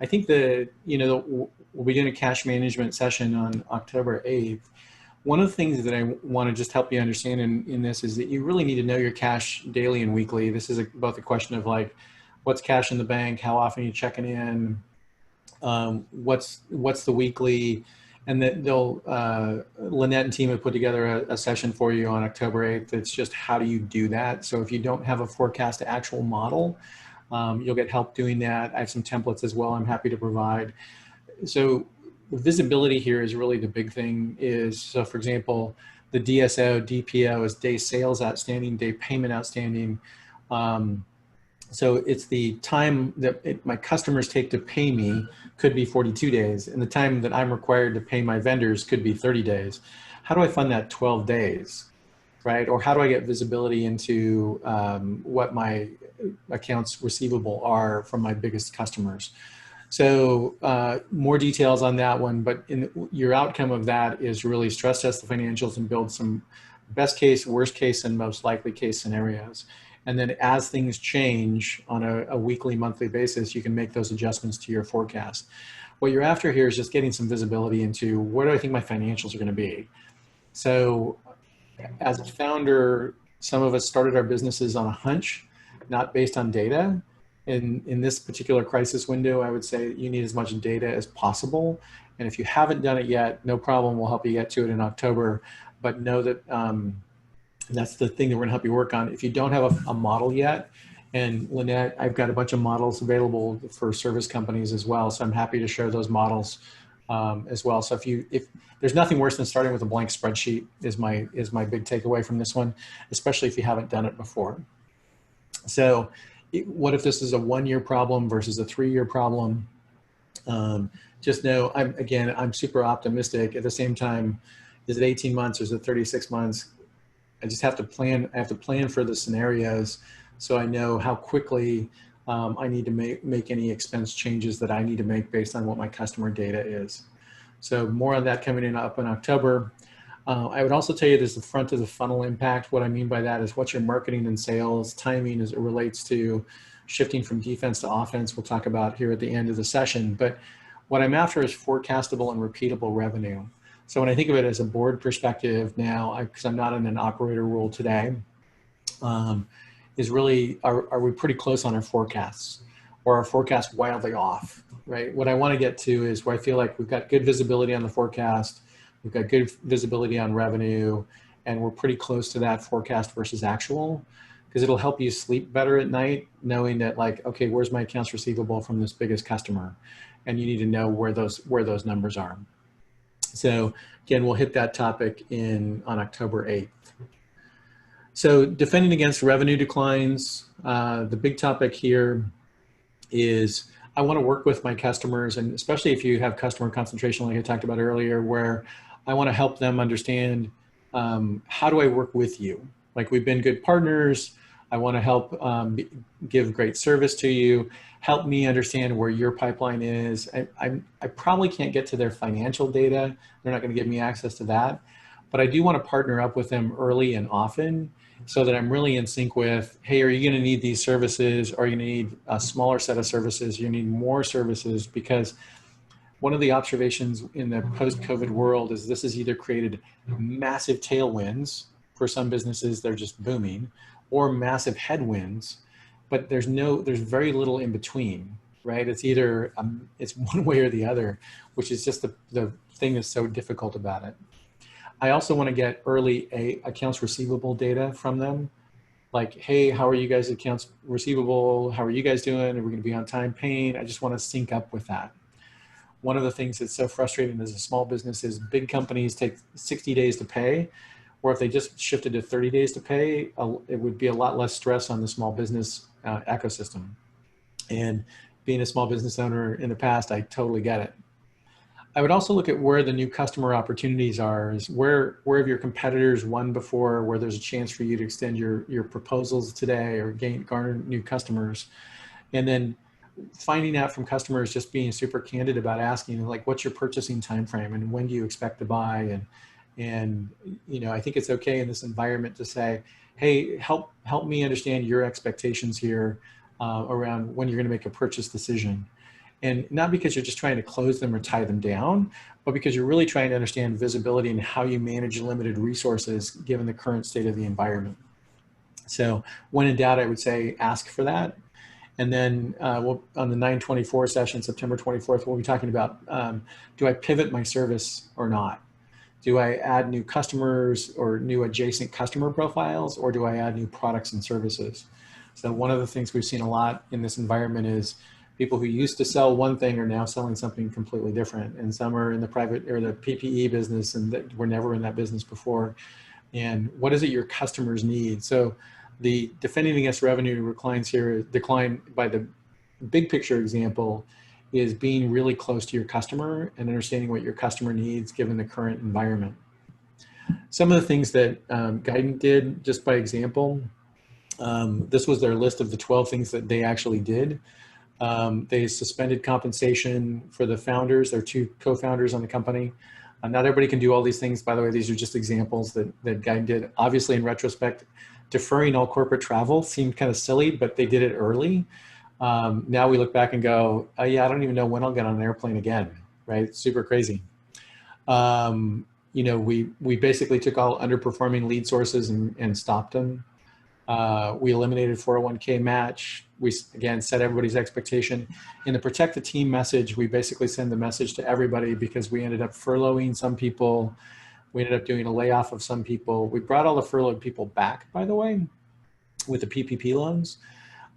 I think that, we'll be doing a cash management session on October 8th. One of the things that I want to just help you understand in this is that you really need to know your cash daily and weekly. This is both a question of like, what's cash in the bank, how often are you checking in, what's the weekly, and that Lynette and team have put together a session for you on October 8th. It's just how do you do that? So if you don't have a forecast actual model, you'll get help doing that. I have some templates as well I'm happy to provide. So the visibility here is really the big thing. So for example, the DSO, DPO is day sales outstanding, day payment outstanding. So it's the time that my customers take to pay me could be 42 days, and the time that I'm required to pay my vendors could be 30 days. How do I fund that 12 days, right? Or how do I get visibility into what my accounts receivable are from my biggest customers? So more details on that one, but your outcome of that is really stress test the financials and build some best case, worst case, and most likely case scenarios. And then as things change on a weekly, monthly basis, you can make those adjustments to your forecast. What you're after here is just getting some visibility into where do I think my financials are going to be. So as a founder, some of us started our businesses on a hunch, not based on data. In this particular crisis window, I would say you need as much data as possible. And if you haven't done it yet, no problem. We'll help you get to it in October. But know that that's the thing that we're going to help you work on. If you don't have a model yet, and Lynette, I've got a bunch of models available for service companies as well. So I'm happy to share those models as well. So if there's nothing worse than starting with a blank spreadsheet is my big takeaway from this one, especially if you haven't done it before. So what if this is a 1-year problem versus a 3-year problem? Just know I'm super optimistic. At the same time, is it 18 months or is it 36 months? I just have to plan. I have to plan for the scenarios so I know how quickly I need to make any expense changes that I need to make based on what my customer data is. So more on that coming up in October. I would also tell you there's the front of the funnel impact. What I mean by that is what's your marketing and sales timing as it relates to shifting from defense to offense. We'll talk about here at the end of the session. But what I'm after is forecastable and repeatable revenue. So when I think of it as a board perspective now, because I'm not in an operator role today, is really, are we pretty close on our forecasts, or our forecasts wildly off, right? What I want to get to is where I feel like we've got good visibility on the forecast, we've got good visibility on revenue, and we're pretty close to that forecast versus actual, because it'll help you sleep better at night, knowing that like, okay, where's my accounts receivable from this biggest customer? And you need to know where those numbers are. So again, we'll hit that topic on October 8th. So defending against revenue declines, the big topic here is I want to work with my customers, and especially if you have customer concentration like I talked about earlier, where I want to help them understand how do I work with you? Like, we've been good partners. I want to help give great service to you. Help me understand where your pipeline is. I probably can't get to their financial data. They're not going to give me access to that. But I do want to partner up with them early and often so that I'm really in sync with, hey, are you going to need these services? Are you going to need a smaller set of services? You need more services, because one of the observations in the post-COVID world is this has either created massive tailwinds for some businesses, they're just booming, or massive headwinds, but there's very little in between, right? It's either, it's one way or the other, which is just the thing that's so difficult about it. I also want to get early accounts receivable data from them. Like, hey, how are you guys accounts receivable? How are you guys doing? Are we going to be on time paying? I just want to sync up with that. One of the things that's so frustrating as a small business is big companies take 60 days to pay, or if they just shifted to 30 days to pay, it would be a lot less stress on the small business ecosystem. And being a small business owner in the past, I totally get it. I would also look at where the new customer opportunities are. Is where have your competitors won before, where there's a chance for you to extend your proposals today or garner new customers. And then finding out from customers, just being super candid about asking, like, what's your purchasing time frame and when do you expect to buy? And you know, I think it's okay in this environment to say, hey, help me understand your expectations here around when you're going to make a purchase decision. And not because you're just trying to close them or tie them down, but because you're really trying to understand visibility and how you manage limited resources given the current state of the environment. So when in doubt, I would say ask for that. And then on the 9/24 session, September 24th, we'll be talking about, do I pivot my service or not? Do I add new customers or new adjacent customer profiles, or do I add new products and services? So one of the things we've seen a lot in this environment is people who used to sell one thing are now selling something completely different. And some are in the private or the PPE business and that were never in that business before. And what is it your customers need? So the defending against revenue decline by the big picture example is being really close to your customer and understanding what your customer needs given the current environment. Some of the things that Guidant did, just by example, this was their list of the 12 things that they actually did. They suspended compensation for the founders, their 2 co-founders on the company. Not everybody can do all these things. By the way, these are just examples that Guidant did. Obviously, in retrospect, deferring all corporate travel seemed kind of silly, but they did it early. Now we look back and go, oh yeah, I don't even know when I'll get on an airplane again, right? It's super crazy. You know, we basically took all underperforming lead sources and stopped them. We eliminated 401k match. We, again, set everybody's expectation. In the protect the team message, we basically send the message to everybody because we ended up furloughing some people. We ended up doing a layoff of some people. We brought all the furloughed people back, by the way, with the PPP loans.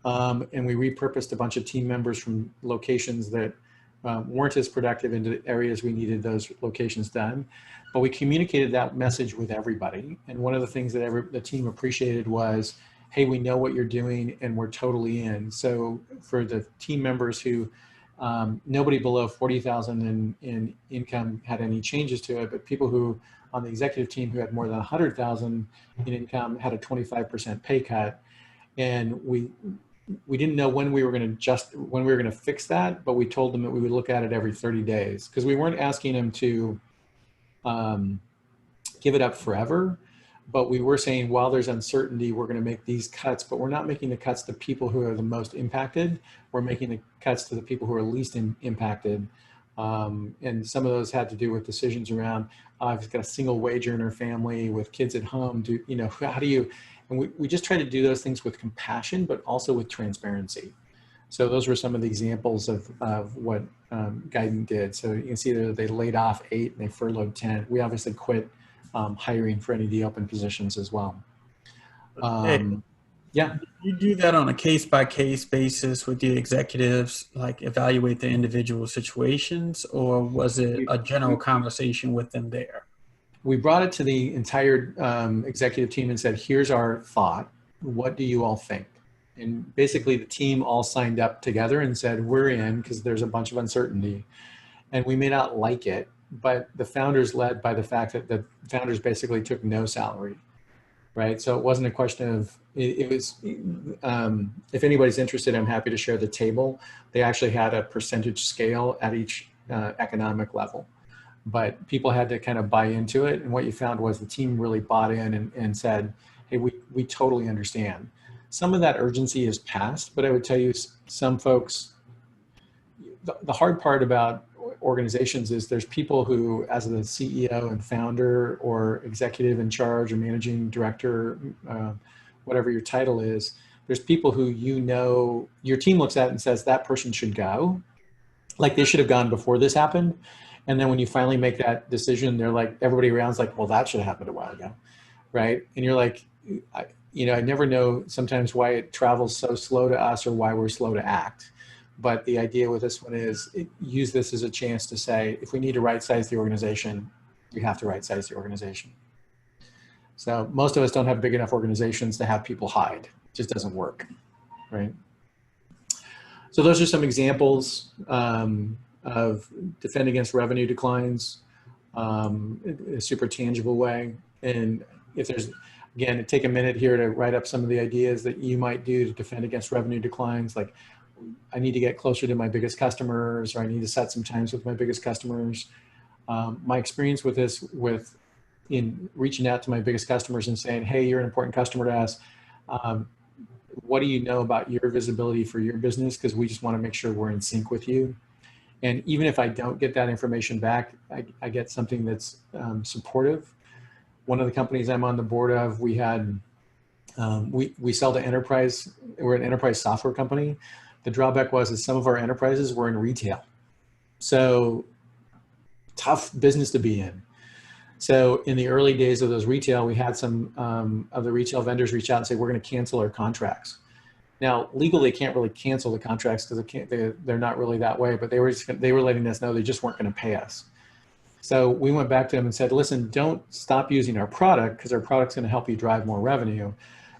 And we repurposed a bunch of team members from locations that weren't as productive in the areas we needed those locations done. But we communicated that message with everybody. And one of the things that the team appreciated was, hey, we know what you're doing and we're totally in. So for the team members who, nobody below 40,000 in income had any changes to it, but people who on the executive team who had more than 100,000 in income had a 25% pay cut. And we didn't know when we were going to fix that, but we told them that we would look at it every 30 days because we weren't asking them to give it up forever, but we were saying while there's uncertainty, we're going to make these cuts, but we're not making the cuts to people who are the most impacted. We're making the cuts to the people who are least impacted. And some of those had to do with decisions around, I've got a single wage earner family with kids at home. How do you, and we just try to do those things with compassion, but also with transparency. So those were some of the examples of what Guidant did. So you can see that they laid off 8 and they furloughed 10. We obviously quit hiring for any of the open positions as well. Yeah. You do that on a case-by-case basis with the executives, like evaluate the individual situations, or was it a general conversation with them there? We brought it to the entire executive team and said, here's our thought. What do you all think? And basically the team all signed up together and said, we're in because there's a bunch of uncertainty. And we may not like it, but the founders led by the fact that the founders basically took no salary, right? So it wasn't a question of, it was, if anybody's interested, I'm happy to share the table. They actually had a percentage scale at each economic level, but people had to kind of buy into it. And what you found was the team really bought in and said, hey, we totally understand. Some of that urgency is past, but I would tell you some folks, the hard part about organizations is there's people who, as the CEO and founder or executive in charge or managing director, whatever your title is, there's people who your team looks at and says that person should go. Like they should have gone before this happened. And then when you finally make that decision, they're like, everybody around's like, well, that should have happened a while ago, right? And you're like, I never know sometimes why it travels so slow to us or why we're slow to act. But the idea with this one is use this as a chance to say, if we need to right size the organization, we have to right size the organization. So most of us don't have big enough organizations to have people hide. It just doesn't work, right? So those are some examples of defend against revenue declines in a super tangible way. And if there's, again, take a minute here to write up some of the ideas that you might do to defend against revenue declines. Like, I need to get closer to my biggest customers, or I need to set some times with my biggest customers. My experience with this, in reaching out to my biggest customers and saying, hey, you're an important customer to us. What do you know about your visibility for your business? Because we just want to make sure we're in sync with you. And even if I don't get that information back, I get something that's supportive. One of the companies I'm on the board of, we had, we sell to enterprise. We're an enterprise software company. The drawback was that some of our enterprises were in retail. So tough business to be in. So in the early days of those retail, we had some of the retail vendors reach out and say, we're going to cancel our contracts. Now, legally, they can't really cancel the contracts because they're not really that way, but they were letting us know they just weren't going to pay us. So we went back to them and said, listen, don't stop using our product because our product's going to help you drive more revenue.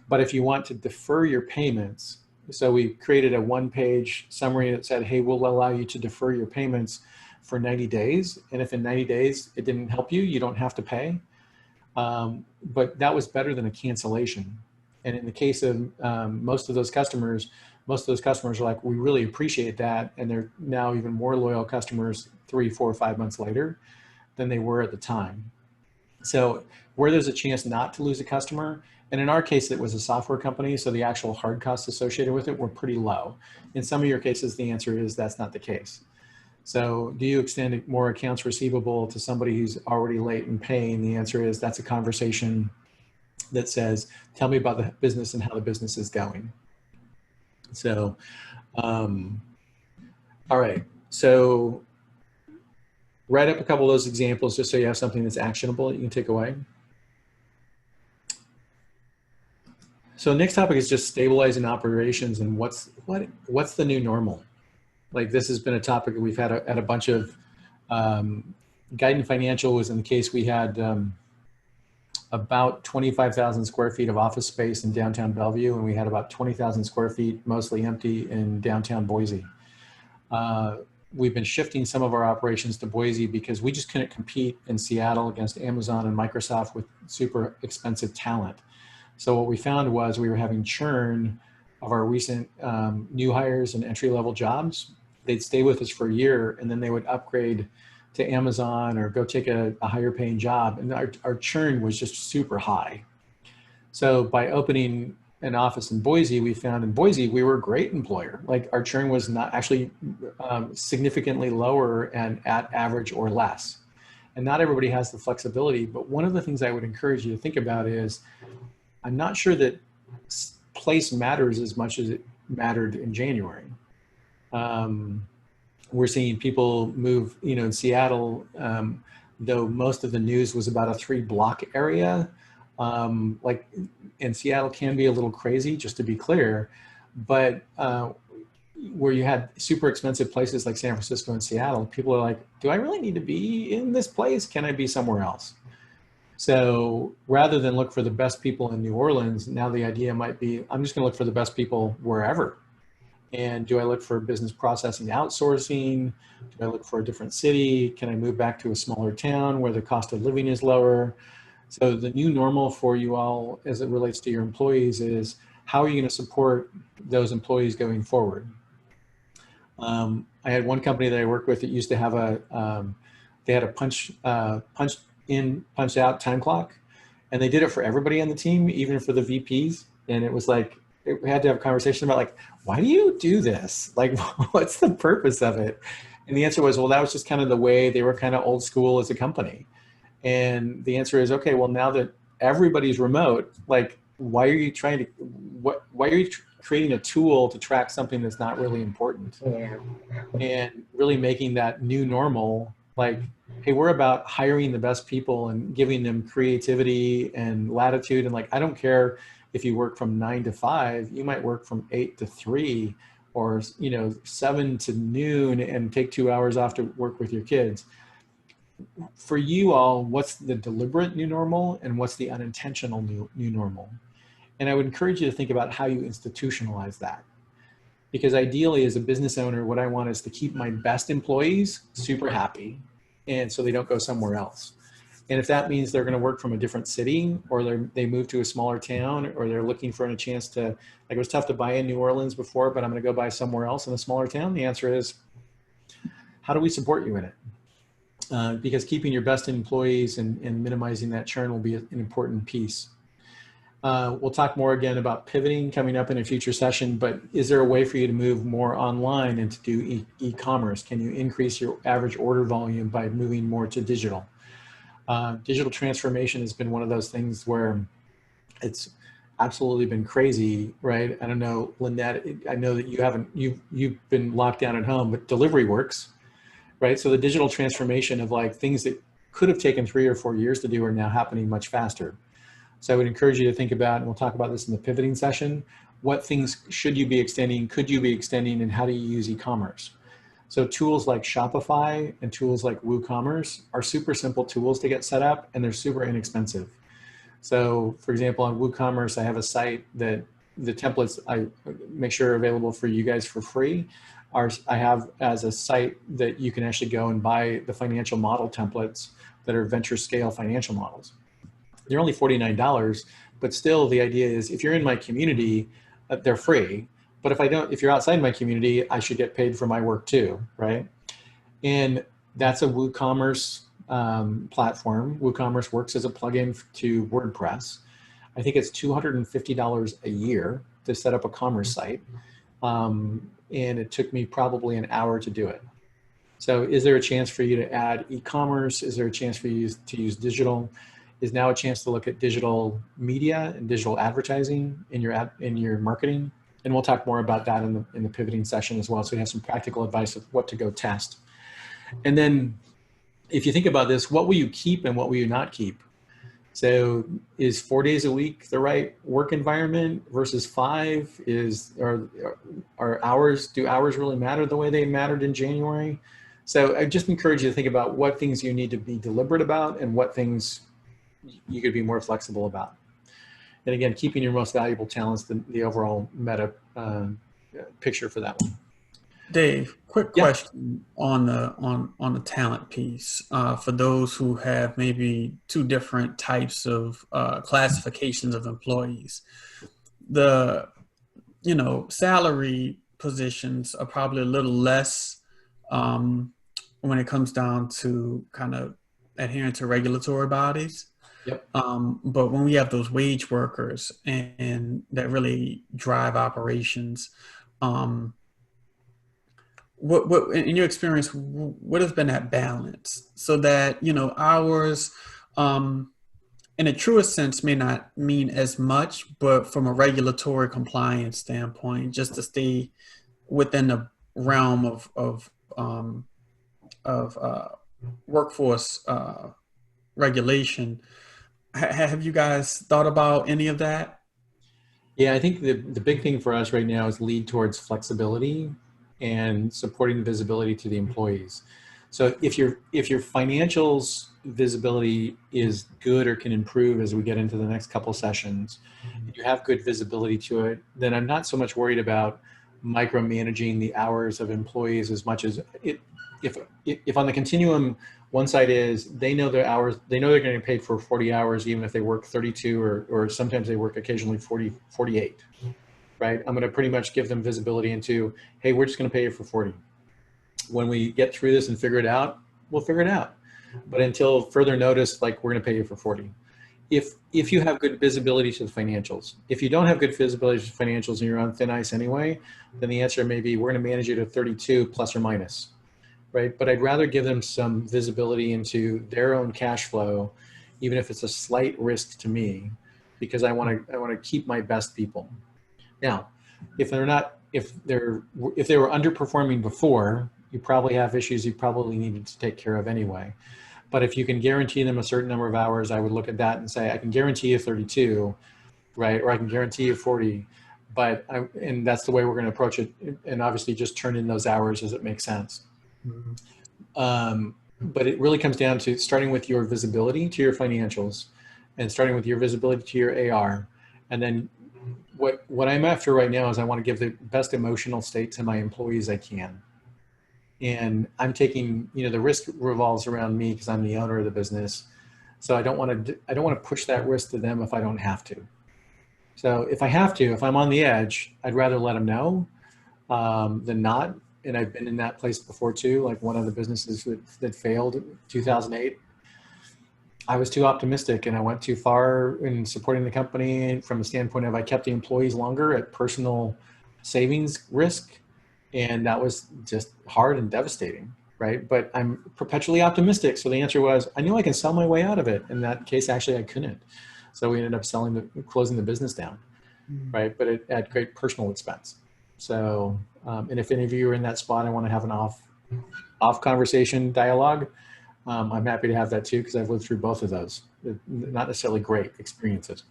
But if you want to defer your payments, so we created a one-page summary that said, hey, we'll allow you to defer your payments for 90 days. And if in 90 days it didn't help you, you don't have to pay. But that was better than a cancellation. And in the case of most of those customers are like, we really appreciate that. And they're now even more loyal customers 3, 4, 5 months later than they were at the time. So where there's a chance not to lose a customer, and in our case, it was a software company, so the actual hard costs associated with it were pretty low. In some of your cases, the answer is that's not the case. So do you extend more accounts receivable to somebody who's already late in paying? The answer is that's a conversation that says, tell me about the business and how the business is going. So, all right. So write up a couple of those examples just so you have something that's actionable that you can take away. So next topic is just stabilizing operations and what's the new normal. Like this has been a topic that we've had at a bunch of, Guidant Financial was in the case we had about 25,000 square feet of office space in downtown Bellevue, and we had about 20,000 square feet, mostly empty, in downtown Boise. We've been shifting some of our operations to Boise because we just couldn't compete in Seattle against Amazon and Microsoft with super expensive talent. So what we found was we were having churn of our recent new hires and entry-level jobs. They'd stay with us for a year, and then they would upgrade to Amazon or go take a higher paying job. And our churn was just super high. So by opening an office in Boise, we found in Boise, we were a great employer. Like our churn was not actually significantly lower and at average or less. And not everybody has the flexibility, but one of the things I would encourage you to think about is, I'm not sure that place matters as much as it mattered in January. We're seeing people move, in Seattle, though most of the news was about a 3-block area. And Seattle can be a little crazy, just to be clear, but where you had super expensive places like San Francisco and Seattle, people are like, do I really need to be in this place? Can I be somewhere else? So rather than look for the best people in New Orleans, now the idea might be, I'm just gonna look for the best people wherever. And do I look for business processing outsourcing? Do I look for a different city? Can I move back to a smaller town where the cost of living is lower? So the new normal for you all as it relates to your employees is, how are you going to support those employees going forward? I had one company that I worked with that used to have they had a punch in, punch out time clock, and they did it for everybody on the team, even for the VPs. And it was like, we had to have a conversation about like, why do you do this? Like, what's the purpose of it? And the answer was, well, that was just kind of the way they were, kind of old school as a company. And the answer is, okay, well, now that everybody's remote, like, why are you trying to, why are you creating a tool to track something that's not really important? Yeah. And really making that new normal, like, hey, we're about hiring the best people and giving them creativity and latitude. And like, I don't care if you work from 9 to 5, you might work from 8 to 3 or, 7 to noon and take 2 hours off to work with your kids. For you all, what's the deliberate new normal and what's the unintentional new normal? And I would encourage you to think about how you institutionalize that. Because ideally, as a business owner, what I want is to keep my best employees super happy, and so they don't go somewhere else. And if that means they're going to work from a different city, or they move to a smaller town, or they're looking for a chance to, like, it was tough to buy in New Orleans before, but I'm going to go buy somewhere else in a smaller town, the answer is, how do we support you in it? Because keeping your best employees and minimizing that churn will be an important piece. We'll talk more again about pivoting coming up in a future session, but is there a way for you to move more online and to do e-commerce? Can you increase your average order volume by moving more to digital? Digital transformation has been one of those things where it's absolutely been crazy, right? I don't know, Lynette, I know that you've been locked down at home, but delivery works, right? So the digital transformation of like things that could have taken 3 or 4 years to do are now happening much faster. So I would encourage you to think about, and we'll talk about this in the pivoting session, what things should you be extending, could you be extending, and how do you use e-commerce? So tools like Shopify and tools like WooCommerce are super simple tools to get set up, and they're super inexpensive. So for example, on WooCommerce, I have a site that the templates I make sure are available for you guys for free. I have as a site that you can actually go and buy the financial model templates that are venture scale financial models. They're only $49, but still the idea is if you're in my community, they're free. But if you're outside my community, I should get paid for my work too, right? And that's a WooCommerce platform. WooCommerce works as a plugin to WordPress. I think it's $250 a year to set up a commerce site. And it took me probably an hour to do it. So is there a chance for you to add e-commerce? Is there a chance for you to use digital? Is now a chance to look at digital media and digital advertising in your marketing? And we'll talk more about that in the pivoting session as well. So we have some practical advice of what to go test. And then if you think about this, what will you keep and what will you not keep? So is 4 days a week the right work environment versus 5? Are hours, do hours really matter the way they mattered in January? So I just encourage you to think about what things you need to be deliberate about and what things you could be more flexible about. And again, keeping your most valuable talents, the overall meta picture for that one. Dave, quick Yeah. question on the talent piece for those who have maybe two different types of classifications of employees. The salary positions are probably a little less when it comes down to kind of adhering to regulatory bodies. Yep. But when we have those wage workers and that really drive operations, what in your experience, what has been that balance so that hours in a truest sense may not mean as much, but from a regulatory compliance standpoint, just to stay within the realm of workforce regulation. Have you guys thought about any of that? Yeah, I think the big thing for us right now is lead towards flexibility and supporting the visibility to the employees. So if your financials visibility is good or can improve as we get into the next couple sessions, you have good visibility to it, then I'm not so much worried about micromanaging the hours of employees as much as if on the continuum, one side is they know their hours, they know they're going to get paid for 40 hours, even if they work 32 or sometimes they work occasionally 48, right? I'm going to pretty much give them visibility into, hey, we're just going to pay you for 40. When we get through this and figure it out, we'll figure it out. But until further notice, like, we're going to pay you for 40. If you have good visibility to the financials, if you don't have good visibility to the financials and you're on thin ice anyway, then the answer may be we're going to manage you to 32 plus or minus, right? But I'd rather give them some visibility into their own cash flow, even if it's a slight risk to me, because I want to keep my best people. Now, if they were underperforming before, you probably have issues you probably needed to take care of anyway. But if you can guarantee them a certain number of hours, I would look at that and say, I can guarantee you 32, right? Or I can guarantee you 40, and that's the way we're going to approach it. And obviously just turn in those hours as it makes sense. Mm-hmm. But it really comes down to starting with your visibility to your financials and starting with your visibility to your AR. And then what I'm after right now is I want to give the best emotional state to my employees I can. And I'm taking, the risk revolves around me because I'm the owner of the business. So I don't want to push that risk to them if I don't have to. So if I have to, if I'm on the edge, I'd rather let them know than not. And I've been in that place before too. Like one of the businesses that failed in 2008, I was too optimistic and I went too far in supporting the company from the standpoint of I kept the employees longer at personal savings risk. And that was just hard and devastating, right? But I'm perpetually optimistic. So the answer was, I knew I can sell my way out of it. In that case, actually, I couldn't. So we ended up closing the business down, right? But at great personal expense. So, and if any of you are in that spot, I want to have an off conversation dialogue. I'm happy to have that too, because I've lived through both of those. Not necessarily great experiences.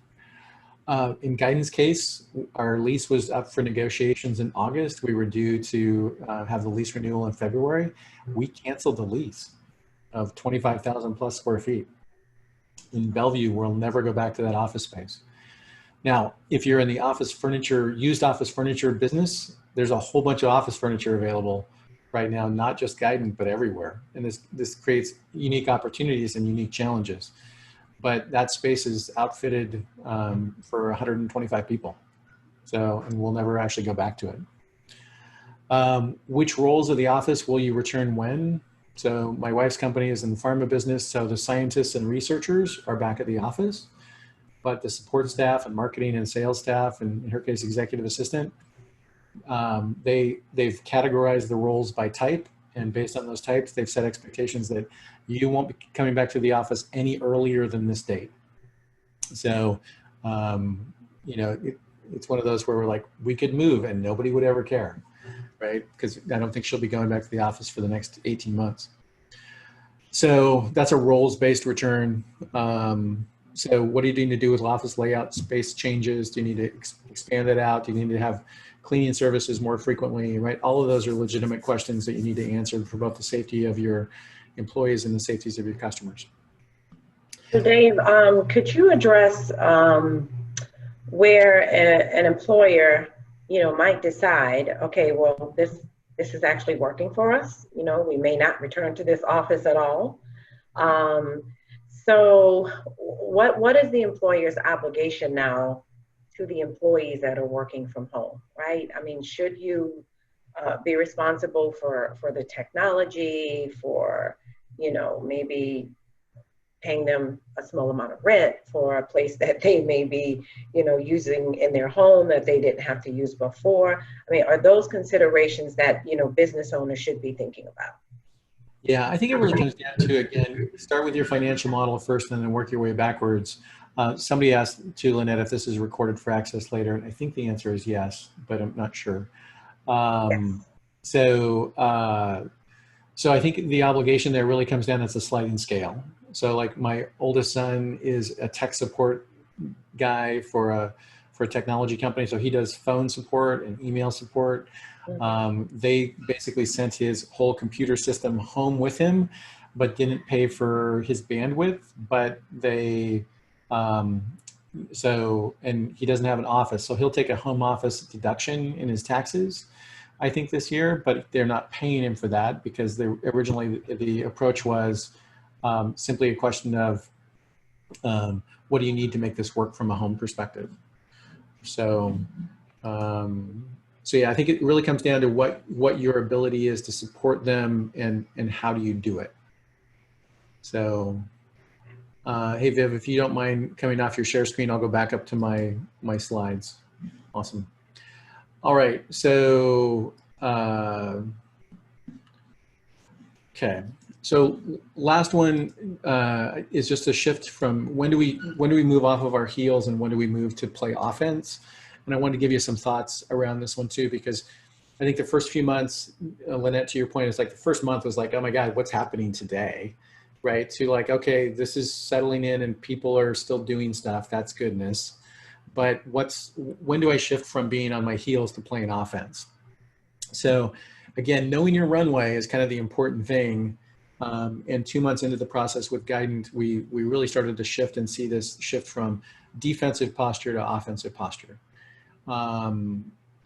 In Guidance case, our lease was up for negotiations in August. We were due to have the lease renewal in February. We canceled the lease of 25,000 plus square feet. In Bellevue, we'll never go back to that office space. Now, if you're in the used office furniture business, there's a whole bunch of office furniture available right now, not just Guidance, but everywhere. And this creates unique opportunities and unique challenges. But that space is outfitted for 125 people. So, and we'll never actually go back to it. Which roles of the office will you return when? So my wife's company is in the pharma business. So the scientists and researchers are back at the office, but the support staff and marketing and sales staff, and in her case, executive assistant, they've categorized the roles by type. And based on those types, they've set expectations that you won't be coming back to the office any earlier than this date. So, it's one of those where we're like, we could move and nobody would ever care, right? Because I don't think she'll be going back to the office for the next 18 months. So that's a roles-based return. So what do you need to do with office layout, space changes? Do you need to expand it out? Do you need to have cleaning services more frequently, right? All of those are legitimate questions that you need to answer for both the safety of your employees and the safeties of your customers. So Dave, could you address where an employer, might decide, okay, well, this is actually working for us. We may not return to this office at all. So what is the employer's obligation now to the employees that are working from home, right? I mean, should you be responsible for the technology, for, maybe paying them a small amount of rent for a place that they may be, using in their home that they didn't have to use before? I mean, are those considerations that, business owners should be thinking about? Yeah, I think it really comes down to, again, start with your financial model first and then work your way backwards. Somebody asked to Lynette if this is recorded for access later, and I think the answer is yes, but I'm not sure. Yes. So I think the obligation there really comes down, it's a sliding scale. So like my oldest son is a tech support guy for a technology company. So he does phone support and email support. They basically sent his whole computer system home with him, but didn't pay for his bandwidth. But they, and he doesn't have an office. So he'll take a home office deduction in his taxes, I think, this year, but they're not paying him for that because originally the approach was simply a question of what do you need to make this work from a home perspective. So yeah, I think it really comes down to what your ability is to support them and how do you do it. So hey Viv, if you don't mind coming off your share screen, I'll go back up to my slides. Awesome. All right, so okay. So last one is just a shift from when do we move off of our heels and when do we move to play offense? And I wanted to give you some thoughts around this one too, because I think the first few months, Lynette, to your point, is like the first month was like, oh my God, what's happening today? Right? To like, okay, this is settling in and people are still doing stuff. That's goodness. But when do I shift from being on my heels to playing offense? So again, knowing your runway is kind of the important thing. And 2 months into the process with Guidant, we really started to shift and see this shift from defensive posture to offensive posture.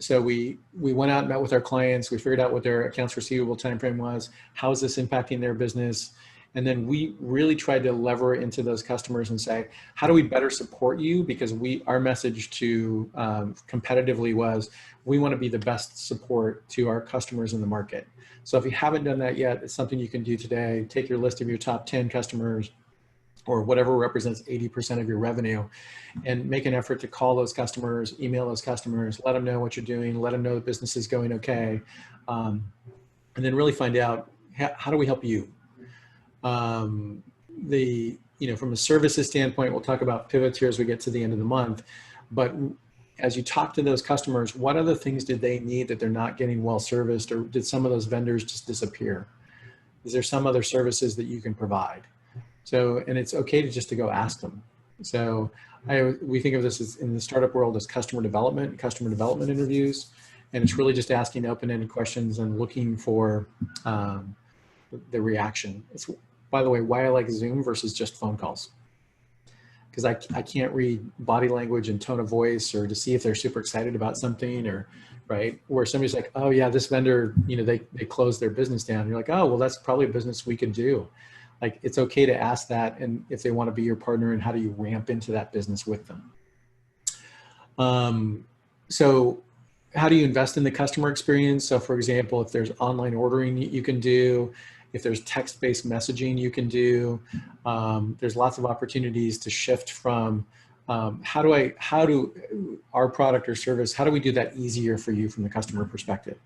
So we went out and met with our clients. We figured out what their accounts receivable timeframe was. How is this impacting their business? And then we really tried to lever into those customers and say, how do we better support you? Because our message to competitively was, we want to be the best support to our customers in the market. So if you haven't done that yet, it's something you can do today. Take your list of your top 10 customers or whatever represents 80% of your revenue and make an effort to call those customers, email those customers, let them know what you're doing, let them know the business is going okay. And then really find out, how do we help you? From a services standpoint, we'll talk about pivots here as we get to the end of the month, but as you talk to those customers, what other things did they need that they're not getting well serviced, or did some of those vendors just disappear? Is there some other services that you can provide? So, and it's okay to go ask them. So we think of this as, in the startup world, as customer development interviews, and it's really just asking open-ended questions and looking for the reaction. It's, by the way, why I like Zoom versus just phone calls. Because I can't read body language and tone of voice, or to see if they're super excited about something, or right, where somebody's like, oh yeah, this vendor, they closed their business down. You're like, oh, well, that's probably a business we could do. Like, it's okay to ask that, and if they want to be your partner, and how do you ramp into that business with them? So how do you invest in the customer experience? So for example, if there's online ordering you can do, if there's text-based messaging you can do, there's lots of opportunities to shift from how do our product or service, how do we do that easier for you from the customer perspective?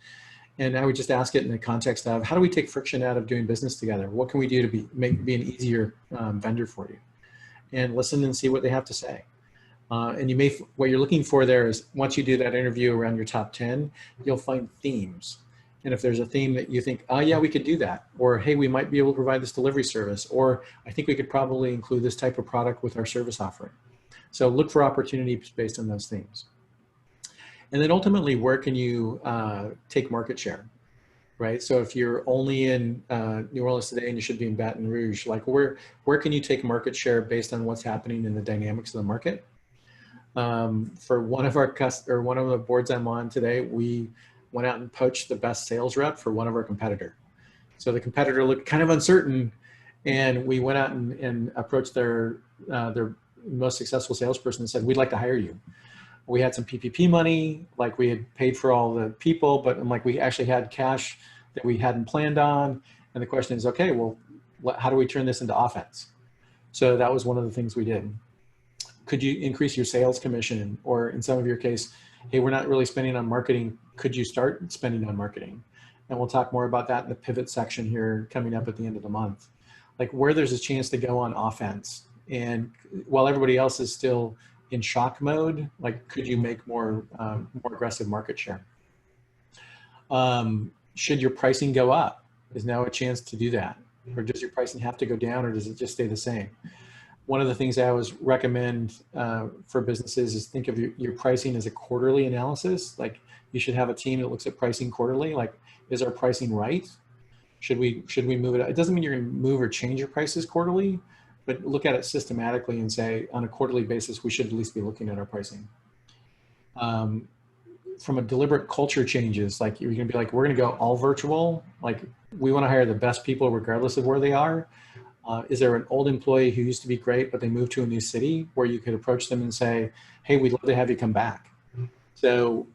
And I would just ask it in the context of, how do we take friction out of doing business together? What can we do to be an easier vendor for you? And listen and see what they have to say. And what you're looking for there is, once you do that interview around your top 10, you'll find themes. And if there's a theme that you think, oh yeah, we could do that, or hey, we might be able to provide this delivery service, or I think we could probably include this type of product with our service offering. So look for opportunities based on those themes. And then ultimately, where can you take market share, right? So if you're only in New Orleans today and you should be in Baton Rouge, like where can you take market share based on what's happening in the dynamics of the market? For one of one of the boards I'm on today, we went out and poached the best sales rep for one of our competitor. So the competitor looked kind of uncertain, and we went out and approached their most successful salesperson and said, we'd like to hire you. We had some PPP money, like we had paid for all the people, but like we actually had cash that we hadn't planned on. And the question is, okay, well, how do we turn this into offense? So that was one of the things we did. Could you increase your sales commission? Or in some of your case, hey, we're not really spending on marketing. Could you start spending on marketing? And we'll talk more about that in the pivot section here coming up at the end of the month. Like where there's a chance to go on offense. And while everybody else is still in shock mode, like could you make more aggressive market share? Should your pricing go up? Is now a chance to do that? Or does your pricing have to go down, or does it just stay the same? One of the things I always recommend for businesses is think of your pricing as a quarterly analysis. Like you should have a team that looks at pricing quarterly. Like, is our pricing right? Should we move it? It doesn't mean you're going to move or change your prices quarterly, but look at it systematically and say on a quarterly basis, we should at least be looking at our pricing. From a deliberate culture changes, like you're going to be like, we're going to go all virtual. Like we want to hire the best people regardless of where they are. Is there an old employee who used to be great, but they moved to a new city where you could approach them and say, hey, we'd love to have you come back. So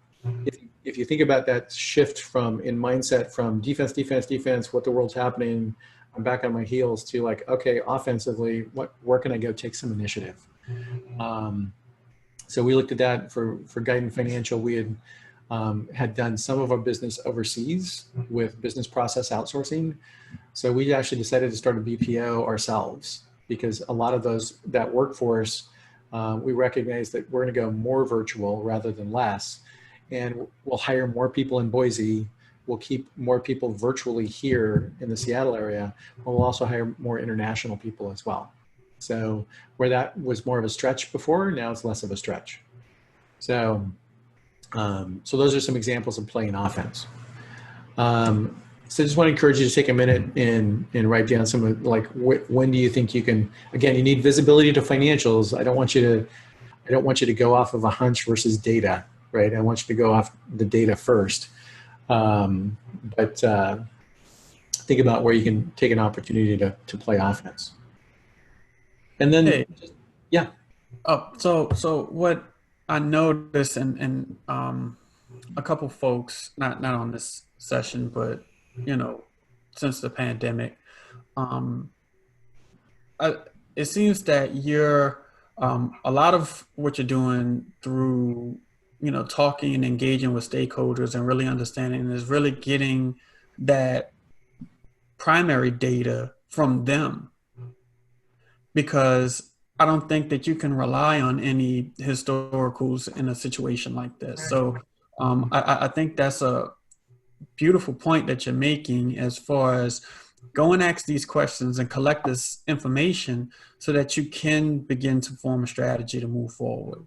if you think about that shift in mindset from defense, what the world's happening, I'm back on my heels, to like, okay, offensively, where can I go take some initiative? So we looked at that for Guidant Financial. We had done some of our business overseas with business process outsourcing. So we actually decided to start a BPO ourselves because a lot of that workforce, we recognize that we're going to go more virtual rather than less. And we'll hire more people in Boise. We'll keep more people virtually here in the Seattle area. But we'll also hire more international people as well. So where that was more of a stretch before, now it's less of a stretch. So, so those are some examples of playing offense. So I just want to encourage you to take a minute and write down some of like, when do you think you can, again, you need visibility to financials. I don't want you to go off of a hunch versus data, right? I want you to go off the data first. But think about where you can take an opportunity to play offense. And then, hey, yeah. Oh, so what I noticed, and a couple folks, not on this session, but you know, since the pandemic, it seems that you're a lot of what you're doing through, you know, talking and engaging with stakeholders and really understanding is really getting that primary data from them. Because I don't think that you can rely on any historicals in a situation like this. So I think that's a beautiful point that you're making as far as go and ask these questions and collect this information so that you can begin to form a strategy to move forward.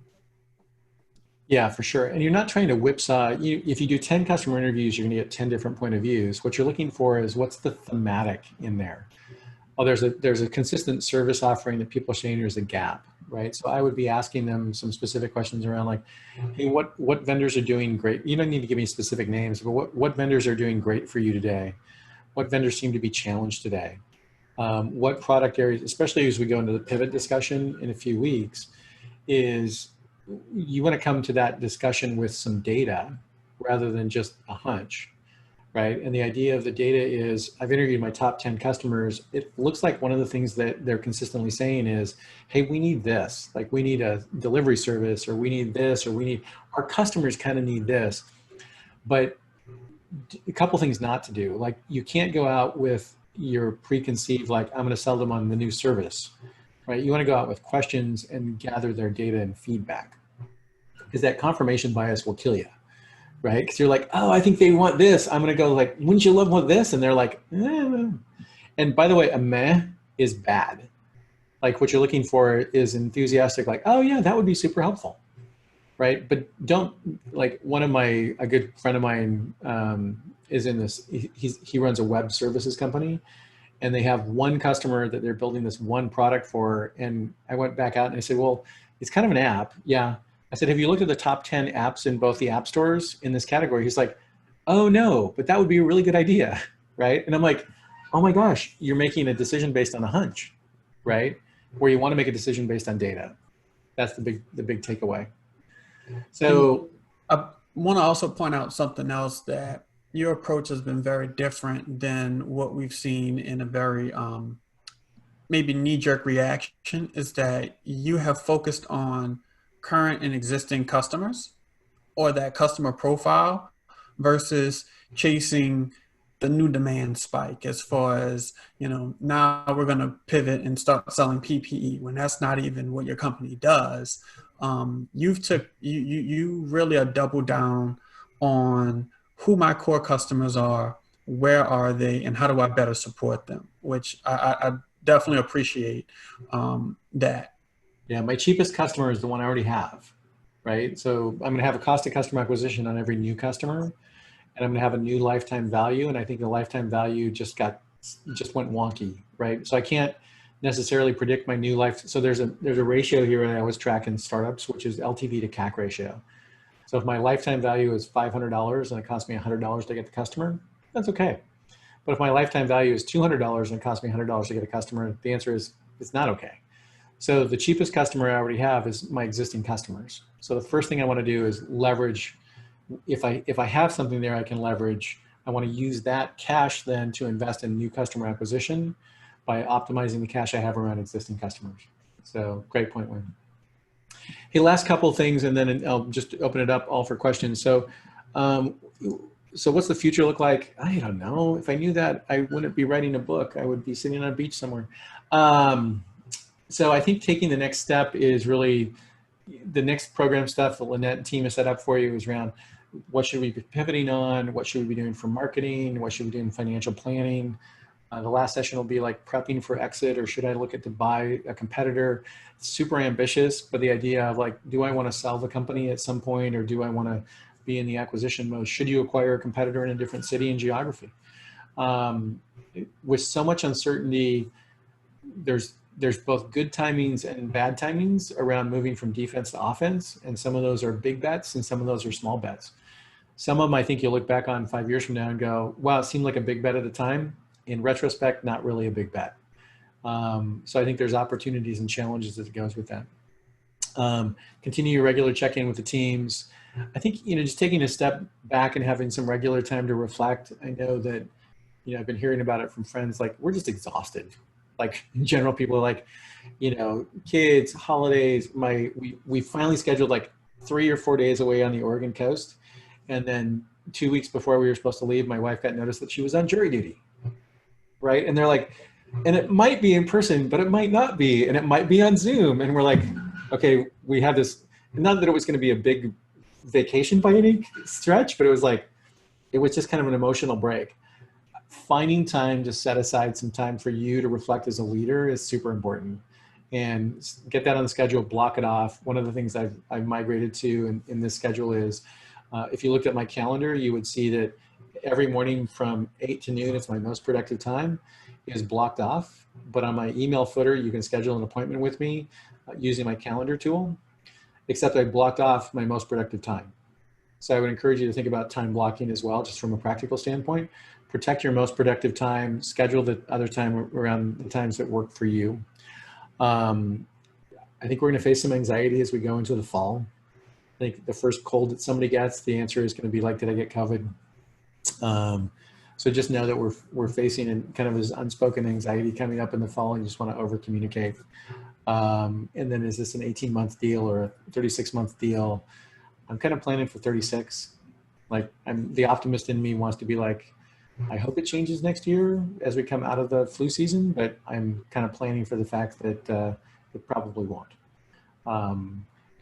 Yeah, for sure. And you're not trying to whipsaw. If you do 10 customer interviews, you're going to get 10 different point of views. What you're looking for is what's the thematic in there. Oh, there's a consistent service offering that people are saying there's a gap, right? So I would be asking them some specific questions around like, hey, what vendors are doing great? You don't need to give me specific names, but what vendors are doing great for you today? What vendors seem to be challenged today? What product areas, especially as we go into the pivot discussion in a few weeks, is you want to come to that discussion with some data rather than just a hunch. Right. And the idea of the data is I've interviewed my top 10 customers. It looks like one of the things that they're consistently saying is, hey, we need this, like we need a delivery service, or we need this, or our customers kind of need this. But a couple things not to do. Like you can't go out with your preconceived, like I'm going to sell them on the new service, right? You want to go out with questions and gather their data and feedback, because that confirmation bias will kill you. right? Because you're like, oh, I think they want this. I'm going to go like, wouldn't you love want this? And they're like, eh. And by the way, a meh is bad. Like what you're looking for is enthusiastic, like, oh yeah, that would be super helpful, right? But don't, like a good friend of mine is in this, he runs a web services company, and they have one customer that they're building this one product for. And I went back out and I said, well, it's kind of an app. Yeah. I said, have you looked at the top 10 apps in both the app stores in this category? He's like, oh no, but that would be a really good idea. Right. And I'm like, oh my gosh, you're making a decision based on a hunch, right? Where you want to make a decision based on data. That's the big takeaway. So I want to also point out something else, that your approach has been very different than what we've seen in a very maybe knee-jerk reaction, is that you have focused on current and existing customers or that customer profile versus chasing the new demand spike, as far as, now we're going to pivot and start selling PPE when that's not even what your company does. You really are double down on who my core customers are, where are they, and how do I better support them, which I definitely appreciate that. yeah, my cheapest customer is the one I already have, right? So I'm going to have a cost of customer acquisition on every new customer, and I'm going to have a new lifetime value. And I think the lifetime value just went wonky, right? So I can't necessarily predict my new life. So there's a ratio here that I always track in startups, which is LTV to CAC ratio. So if my lifetime value is $500 and it costs me $100 to get the customer, that's okay. But if my lifetime value is $200 and it costs me $100 to get a customer, the answer is it's not okay. So the cheapest customer I already have is my existing customers. So the first thing I want to do is leverage. If I have something there I can leverage, I want to use that cash then to invest in new customer acquisition by optimizing the cash I have around existing customers. So great point, Wayne. Hey, last couple of things, and then I'll just open it up all for questions. So what's the future look like? I don't know. If I knew that, I wouldn't be writing a book. I would be sitting on a beach somewhere. So I think taking the next step is really the next program stuff that Lynette and team has set up for you is around what should we be pivoting on? What should we be doing for marketing? What should we do in financial planning? The last session will be like prepping for exit, or should I look at to buy a competitor? It's super ambitious, but the idea of like, do I want to sell the company at some point, or do I want to be in the acquisition mode? Should you acquire a competitor in a different city and geography? With so much uncertainty, there's both good timings and bad timings around moving from defense to offense. And some of those are big bets and some of those are small bets. Some of them I think you'll look back on 5 years from now and go, wow, it seemed like a big bet at the time. In retrospect, not really a big bet. So I think there's opportunities and challenges that goes with that. Continue your regular check-in with the teams. I think, just taking a step back and having some regular time to reflect. I know that, I've been hearing about it from friends, like we're just exhausted. Like in general, people are like, kids, holidays, we finally scheduled like 3 or 4 days away on the Oregon coast. And then 2 weeks before we were supposed to leave, my wife got notice that she was on jury duty. Right. And they're like, and it might be in person, but it might not be, and it might be on Zoom. And we're like, okay, we have this, not that it was going to be a big vacation by any stretch, but it was just kind of an emotional break. Finding time to set aside some time for you to reflect as a leader is super important, and get that on the schedule, block it off. One of the things I've migrated to in this schedule is, if you looked at my calendar, you would see that every morning from 8 to noon, it's my most productive time, is blocked off. But on my email footer, you can schedule an appointment with me using my calendar tool, except I blocked off my most productive time. So I would encourage you to think about time blocking as well, just from a practical standpoint. Protect your most productive time, schedule the other time around the times that work for you. I think we're going to face some anxiety as we go into the fall. I think the first cold that somebody gets, the answer is going to be like, did I get COVID? So just know that we're facing a kind of this unspoken anxiety coming up in the fall, and you just want to over communicate. And then is this an 18-month deal or a 36-month deal? I'm kind of planning for 36. Like, the optimist in me wants to be like, I hope it changes next year as we come out of the flu season, but I'm kind of planning for the fact that it probably won't.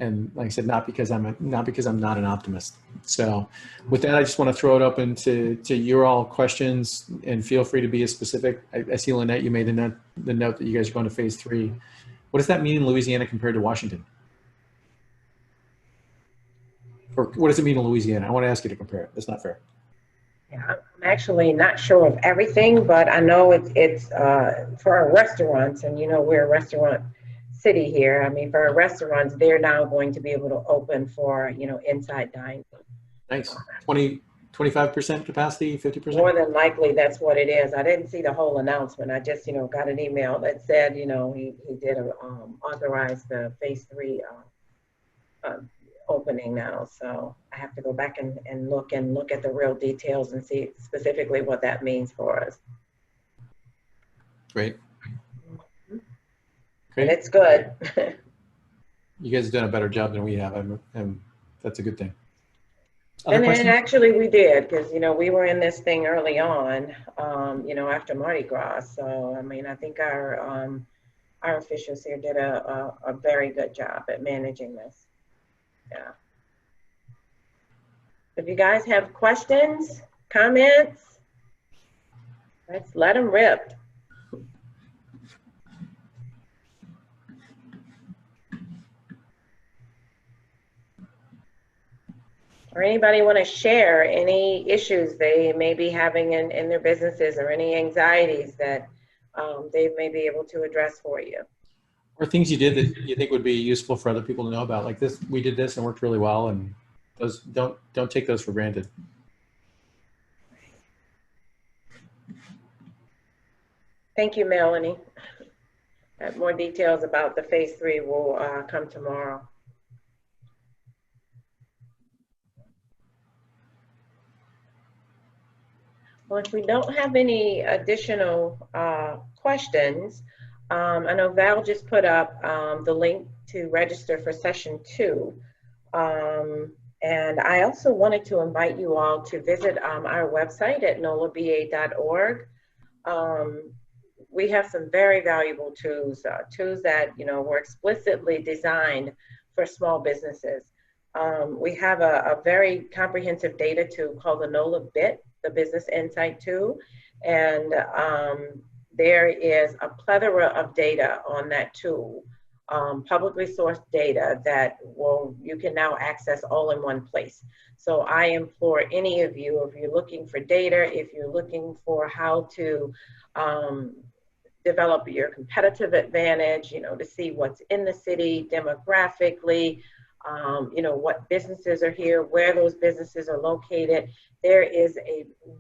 And like I said, not because I'm not an optimist. So with that, I just want to throw it open to your all questions, and feel free to be as specific. I see, Lynette, you made the note that you guys are going to phase 3. What does that mean in Louisiana compared to Washington? Or what does it mean in Louisiana? I want to ask you to compare it. That's not fair. Yeah, I'm actually not sure of everything, but I know it's for our restaurants, and we're a restaurant city here. I mean, for our restaurants, they're now going to be able to open for inside dining. Nice. 25% capacity, 50%? More than likely, that's what it is. I didn't see the whole announcement. I just got an email that said he did authorize the phase 3 opening now. So I have to go back and look at the real details and see specifically what that means for us. Great. And it's good. You guys have done a better job than we have, and that's a good thing. And actually we did, because we were in this thing early on, after Mardi Gras. So I mean, I think our officials here did a very good job at managing this. Yeah. If you guys have questions, comments, let's let them rip. Or anybody want to share any issues they may be having in their businesses, or any anxieties that they may be able to address for you? Or things you did that you think would be useful for other people to know about, like this, we did this and worked really well, and those don't take those for granted. Thank you, Melanie. More details about the phase 3 will come tomorrow. Well, if we don't have any additional questions, I know Val just put up the link to register for session 2. And I also wanted to invite you all to visit our website at nolaba.org. We have some very valuable tools that were explicitly designed for small businesses. We have a very comprehensive data tool called the NOLA Bit, the Business Insight Tool, and there is a plethora of data on that tool, publicly sourced data that you can now access all in one place. So I implore any of you, if you're looking for data, if you're looking for how to develop your competitive advantage, to see what's in the city demographically, what businesses are here, where those businesses are located. There is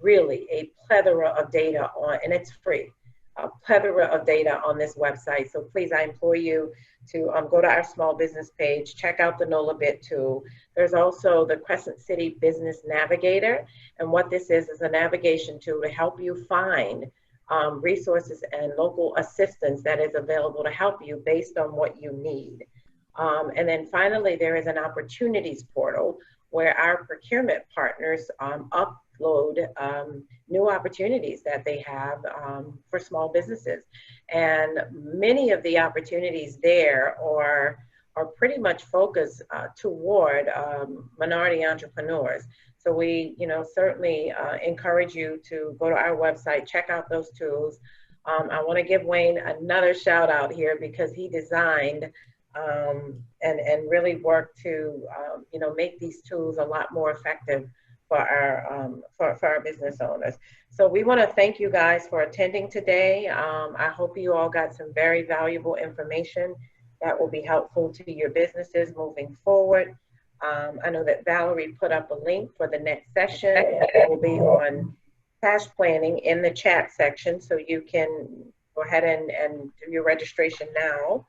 really a plethora of data on, and it's free, a plethora of data on this website. So please, I implore you to go to our small business page, check out the NOLA Bit tool. There's also the Crescent City Business Navigator. And what this is a navigation tool to help you find resources and local assistance that is available to help you based on what you need. And then finally, there is an opportunities portal where our procurement partners upload new opportunities that they have for small businesses. And many of the opportunities there are pretty much focused toward minority entrepreneurs. So we, certainly encourage you to go to our website, check out those tools. I want to give Wayne another shout out here, because he designed and really work to make these tools a lot more effective for our business owners. So we want to thank you guys for attending today. I hope you all got some very valuable information that will be helpful to your businesses moving forward. I know that Valerie put up a link for the next session. It will be on cash planning in the chat section, so you can go ahead and do your registration now.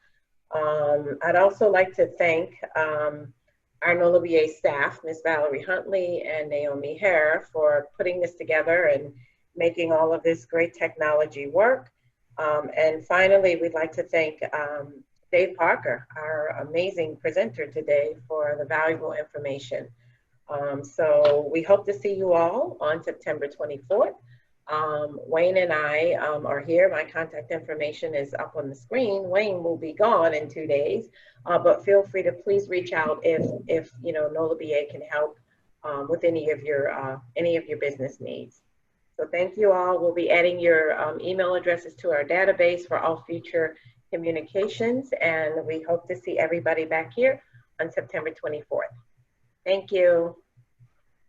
I'd also like to thank our NOLA BA staff, Ms. Valerie Huntley and Naomi Hare, for putting this together and making all of this great technology work. And finally, we'd like to thank Dave Parker, our amazing presenter today, for the valuable information. So we hope to see you all on September 24th Wayne and I are here. My contact information is up on the screen. Wayne will be gone in 2 days, but feel free to please reach out if you know NOLA BA can help with any of your business needs. So thank you all. We'll be adding your email addresses to our database for all future communications, and we hope to see everybody back here on September 24th. Thank you.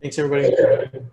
Thanks, everybody.